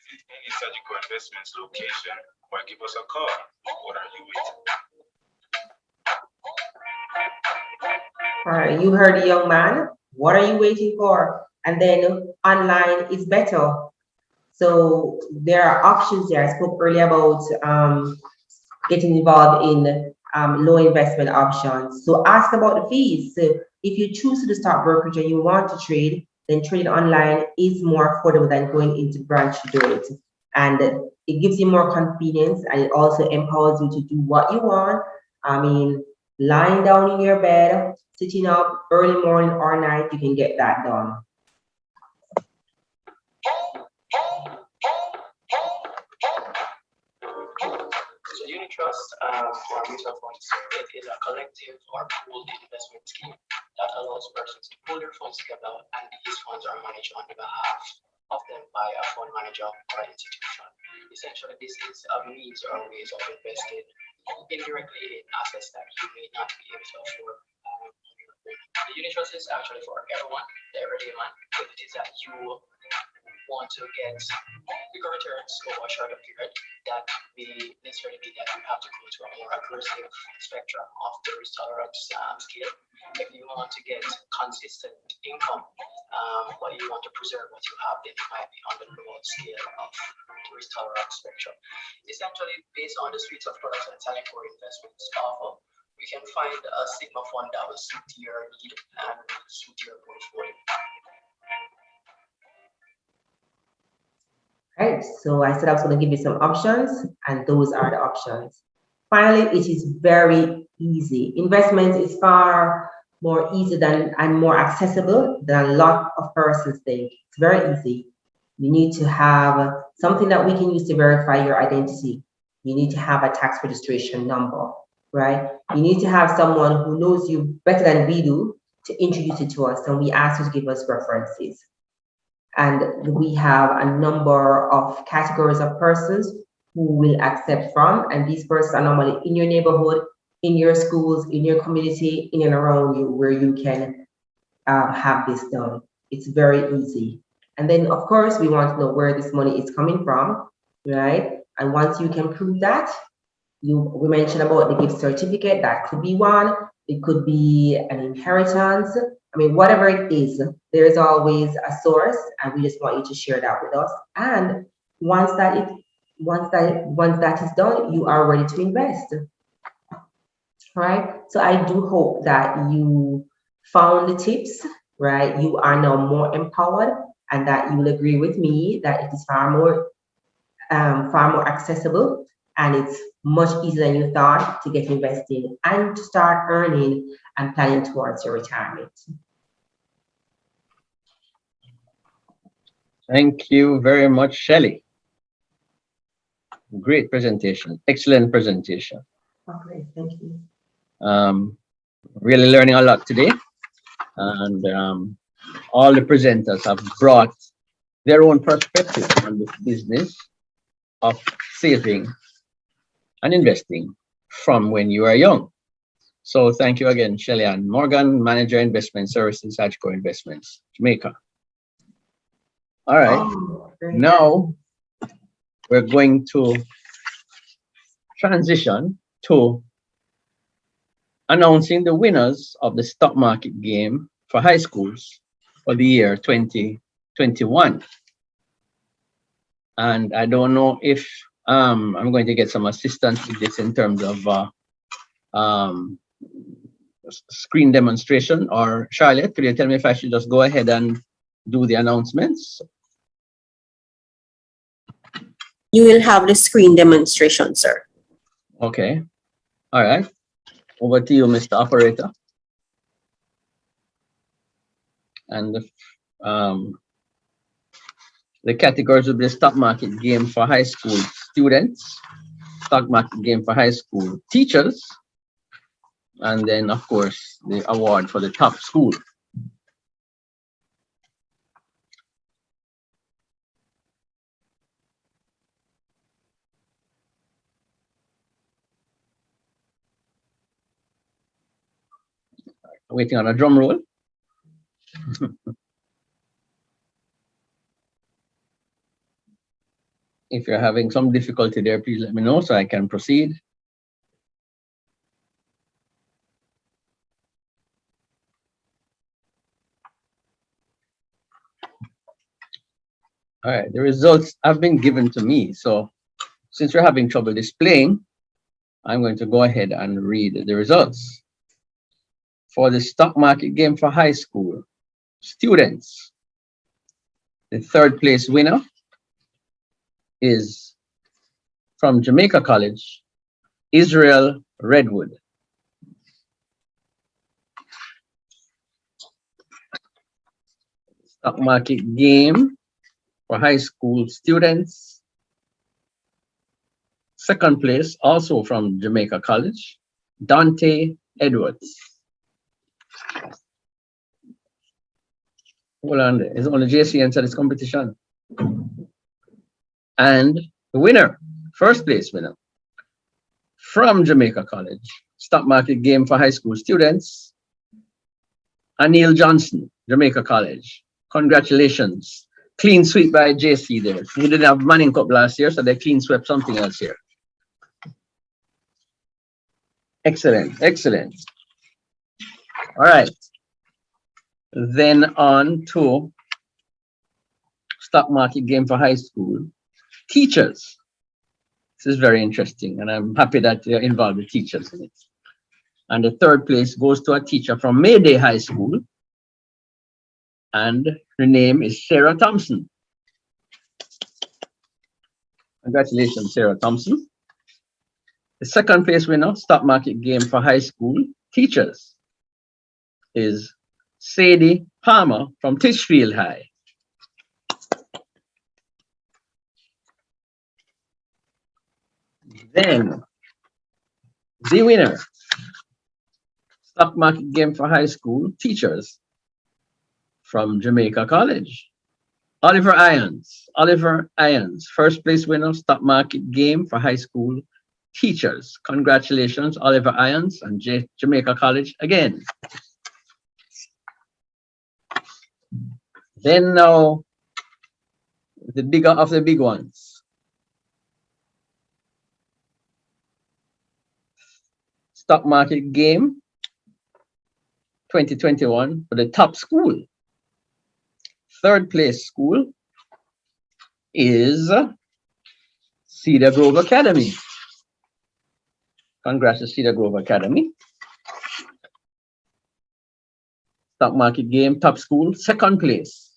visit any Sagicor Investments location or give us a call. What are you waiting for? All right, you heard the young man. What are you waiting for? And then online is better. So there are options there. I spoke earlier about getting involved in low investment options. So ask about the fees. So if you choose to do stock brokerage and you want to trade, then trading online is more affordable than going into branch to do it. And it gives you more convenience, and it also empowers you to do what you want. I mean, lying down in your bed, sitting up early morning or night, you can get that done. So you trust or mutual funds, it is a collective or pooled investment scheme that allows persons to pool their funds together, and these funds are managed on the behalf of them by a fund manager or institution. Essentially, this is a means or ways of investing indirectly in assets that you may not be able to afford. The unit trust is actually for everyone, the everyday man. If it is that you want to get bigger returns over a shorter period, that may necessarily mean that you have to go to a more aggressive spectrum of the risk tolerance scale. If you want to get consistent income, but you want to preserve what you have, then you might be on the lower scale of the risk tolerance spectrum. Essentially, based on the suite of products and Talent investments offer, we can find a Sigma fund that will suit your need and suit your portfolio. Right, so I said I was going to give you some options, and those are the options. Finally, it is very easy. Investment is far more easy than and more accessible than a lot of persons think. It's very easy. You need to have something that we can use to verify your identity. You need to have a tax registration number, right? You need to have someone who knows you better than we do to introduce it to us, and we ask you to give us references. And we have a number of categories of persons who will accept from, and these persons are normally in your neighborhood, in your schools, in your community, in and around you, where you can have this done. It's very easy. And then, of course, we want to know where this money is coming from, right? And once you can prove that, we mentioned about the gift certificate. That could be one. It could be an inheritance. I mean, whatever it is, there is always a source, and we just want you to share that with us. And once that is done, you are ready to invest. Right? So I do hope that you found the tips, right? You are now more empowered, and that you will agree with me that it is far more accessible, and it's much easier than you thought to get invested and to start earning and planning towards your retirement. Thank you very much, Shelley. Great presentation, excellent presentation. Okay, thank you. Really learning a lot today, and all the presenters have brought their own perspective on the business of saving and investing from when you are young. So thank you again, Shelley Ann Morgan, Manager Investment Services, Hachco Investments, Jamaica. All right, now we're going to transition to announcing the winners of the stock market game for high schools for the year 2021. And I don't know if I'm going to get some assistance with this in terms of screen demonstration. Or Charlotte, could you tell me if I should just go ahead and do the announcements? You will have the screen demonstration, sir. Okay. All right. Over to you, Mr. Operator. And the categories will be the stock market game for high school students, stock market game for high school teachers, and then, of course, the award for the top school. Waiting on a drum roll. If you're having some difficulty there, please let me know so I can proceed. All right, the results have been given to me. So since you're having trouble displaying, I'm going to go ahead and read the results. For the stock market game for high school students, the third place winner is from Jamaica College, Israel Redwood. Stock market game for high school students, Second place, also from Jamaica College, Dante Edwards. Hold on, it's only JC entered this competition. And the winner, first place winner, from Jamaica College, stock market game for high school students, Anil Johnson, Jamaica College. Congratulations. Clean sweep by JC there. We didn't have Manning Cup last year, so they clean swept something else here. Excellent, excellent. All right. Then on to stock market game for high school teachers. This is very interesting, and I'm happy that you're involved with teachers in it. And the third place goes to a teacher from Mayday High School, and her name is Sarah Thompson. Congratulations, Sarah Thompson. The second place winner, stock market game for high school teachers, is Sadie Palmer from Tishfield High. Then the winner, stock market game for high school teachers from Jamaica College, Oliver Irons. Oliver Irons, first place winner, stock market game for high school teachers. Congratulations, Oliver Irons and Jamaica College again. Then now, the bigger of the big ones. Stock market game 2021 for the top school. Third place school is Cedar Grove Academy. Congrats to Cedar Grove Academy. Stock market game, top school, second place.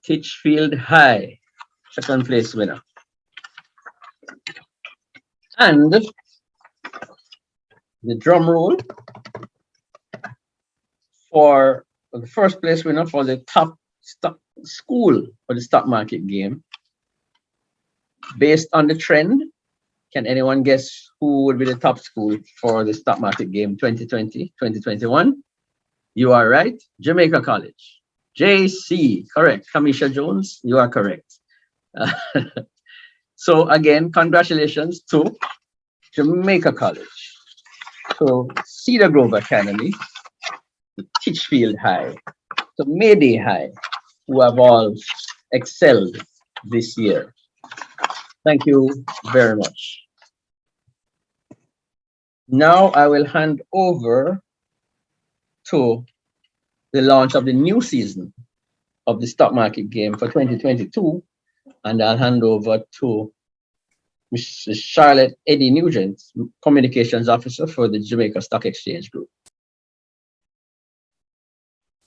Titchfield High, second place winner. And the drum roll for the first place winner for the top stock school for the stock market game. Based on the trend, can anyone guess who would be the top school for the stock market game 2020, 2021? You are right, Jamaica College. JC, correct. Kamisha Jones, you are correct. So again, congratulations to Jamaica College, to Cedar Grove Academy, to Titchfield High, to Mayday High, who have all excelled this year. Thank you very much. Now I will hand over to the launch of the new season of the stock market game for 2022, and I'll hand over to Mrs. Charlotte Eddie Nugent, Communications Officer for the Jamaica Stock Exchange Group.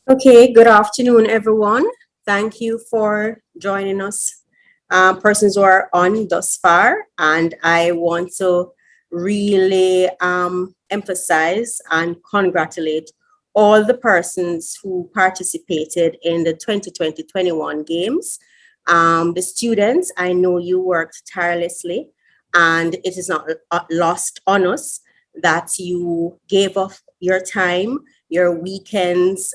Okay, good afternoon, everyone. Thank you for joining us, persons who are on thus far. And I want to really emphasize and congratulate all the persons who participated in the 2020-21 games. The students, I know you worked tirelessly, and it is not lost on us that you gave up your time, your weekends,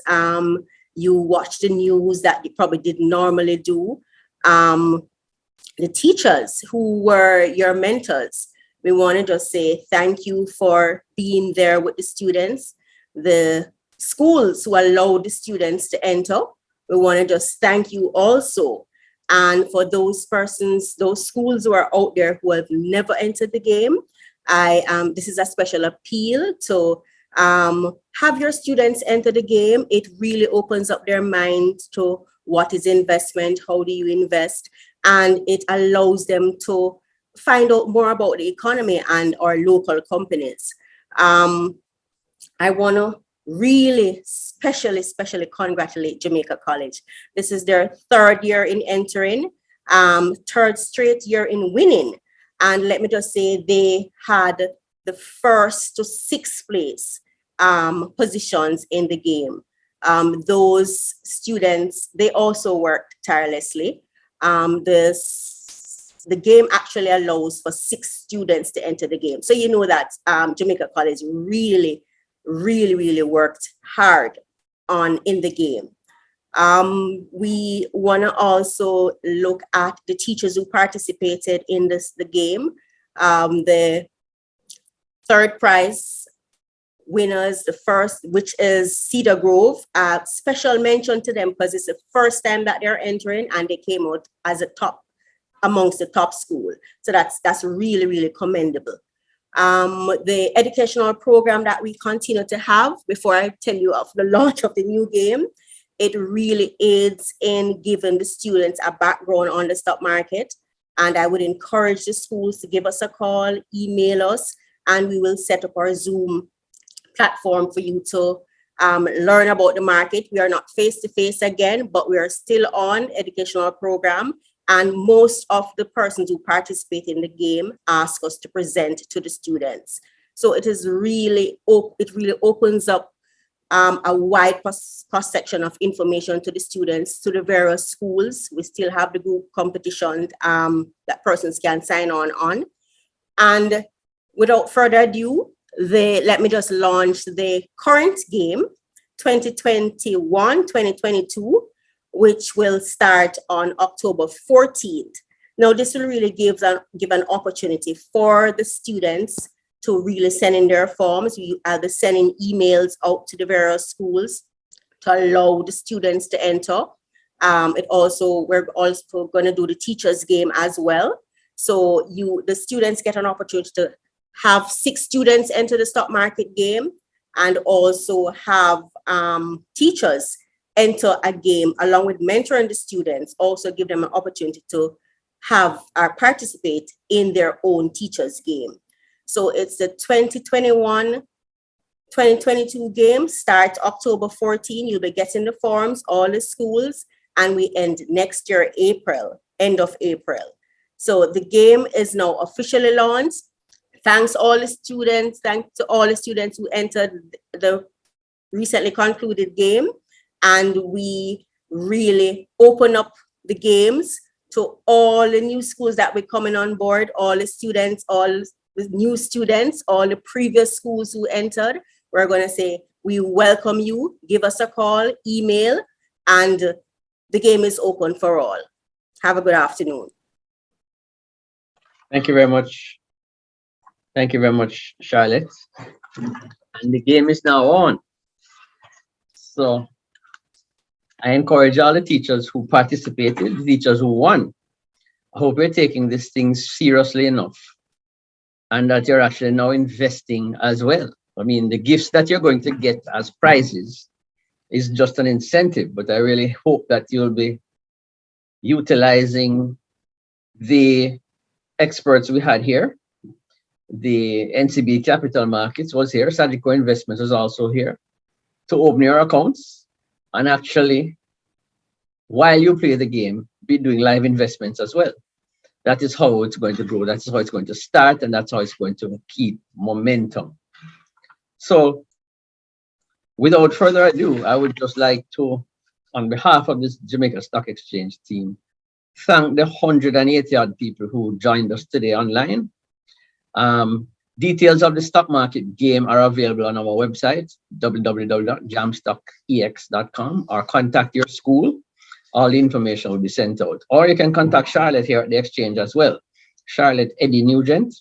you watched the news that you probably didn't normally do. The teachers who were your mentors, we want to just say thank you for being there with the students. The schools who allowed the students to enter, we want to just thank you also. And for those persons, those schools who are out there who have never entered the game, this is a special appeal to have your students enter the game. It really opens up their mind to what is investment, how do you invest, and it allows them to find out more about the economy and our local companies. I want to really especially congratulate Jamaica College. This is their third year in entering, third straight year in winning. And let me just say they had the first to sixth place positions in the game. Those students, they also worked tirelessly. The the game actually allows for 6 students to enter the game. So you know that Jamaica College really worked hard in the game. We want to also look at the teachers who participated in the game. The third prize winners, the first, which is Cedar Grove, special mention to them because it's the first time that they're entering and they came out as amongst the top school. So that's really commendable. The educational program that we continue to have, before I tell you of the launch of the new game, it really aids in giving the students a background on the stock market. And I would encourage the schools to give us a call, email us, and we will set up our Zoom platform for you to learn about the market. We are not face-to-face again, but we are still on educational program. And most of the persons who participate in the game ask us to present to the students. So it really opens up a wide cross-section of information to the students, to the various schools. We still have the group competition that persons can sign on. And without further ado, let me just launch the current game, 2021-2022, which will start on October 14th. Now, this will really give an opportunity for the students to really send in their forms. We are sending emails out to the various schools to allow the students to enter. We're also going to do the teachers game as well. So the students get an opportunity to have 6 students enter the stock market game and also have teachers enter a game along with mentoring the students, also give them an opportunity to participate in their own teachers game. So it's the 2021-2022 game, starts October 14. You'll be getting the forms, all the schools, and we end next year, end of April. So the game is now officially launched. Thanks to all the students who entered the recently concluded game. And we really open up the games to all the new schools that we're coming on board, all the students, all the new students, all the previous schools who entered. We're going to say, we welcome you, give us a call, email, and the game is open for all. Have a good afternoon. Thank you very much. Thank you very much, Charlotte. And the game is now on. So I encourage all the teachers who participated, the teachers who won. I hope you're taking this thing seriously enough and that you're actually now investing as well. I mean, the gifts that you're going to get as prizes is just an incentive, but I really hope that you'll be utilizing the experts we had here. The NCB Capital Markets was here, Sadiko Investments was also here to open your accounts and actually, while you play the game, be doing live investments as well. That is how it's going to grow. That's how it's going to start, and that's how it's going to keep momentum. So, without further ado, I would just like to, on behalf of this Jamaica Stock Exchange team, thank the 180 odd people who joined us today online. Details of the stock market game are available on our website, www.jamstockex.com, or contact your school. All the information will be sent out. Or you can contact Charlotte here at the exchange as well. Charlotte Eddie Nugent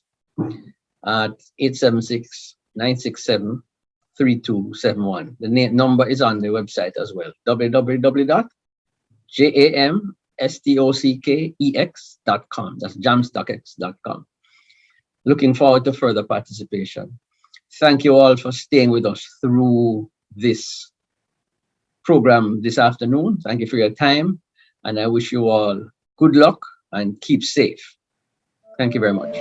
at 876-967-3271. The number is on the website as well, www.jamstockex.com. That's jamstockex.com. Looking forward to further participation. Thank you all for staying with us through this program this afternoon. Thank you for your time, and I wish you all good luck and keep safe. Thank you very much.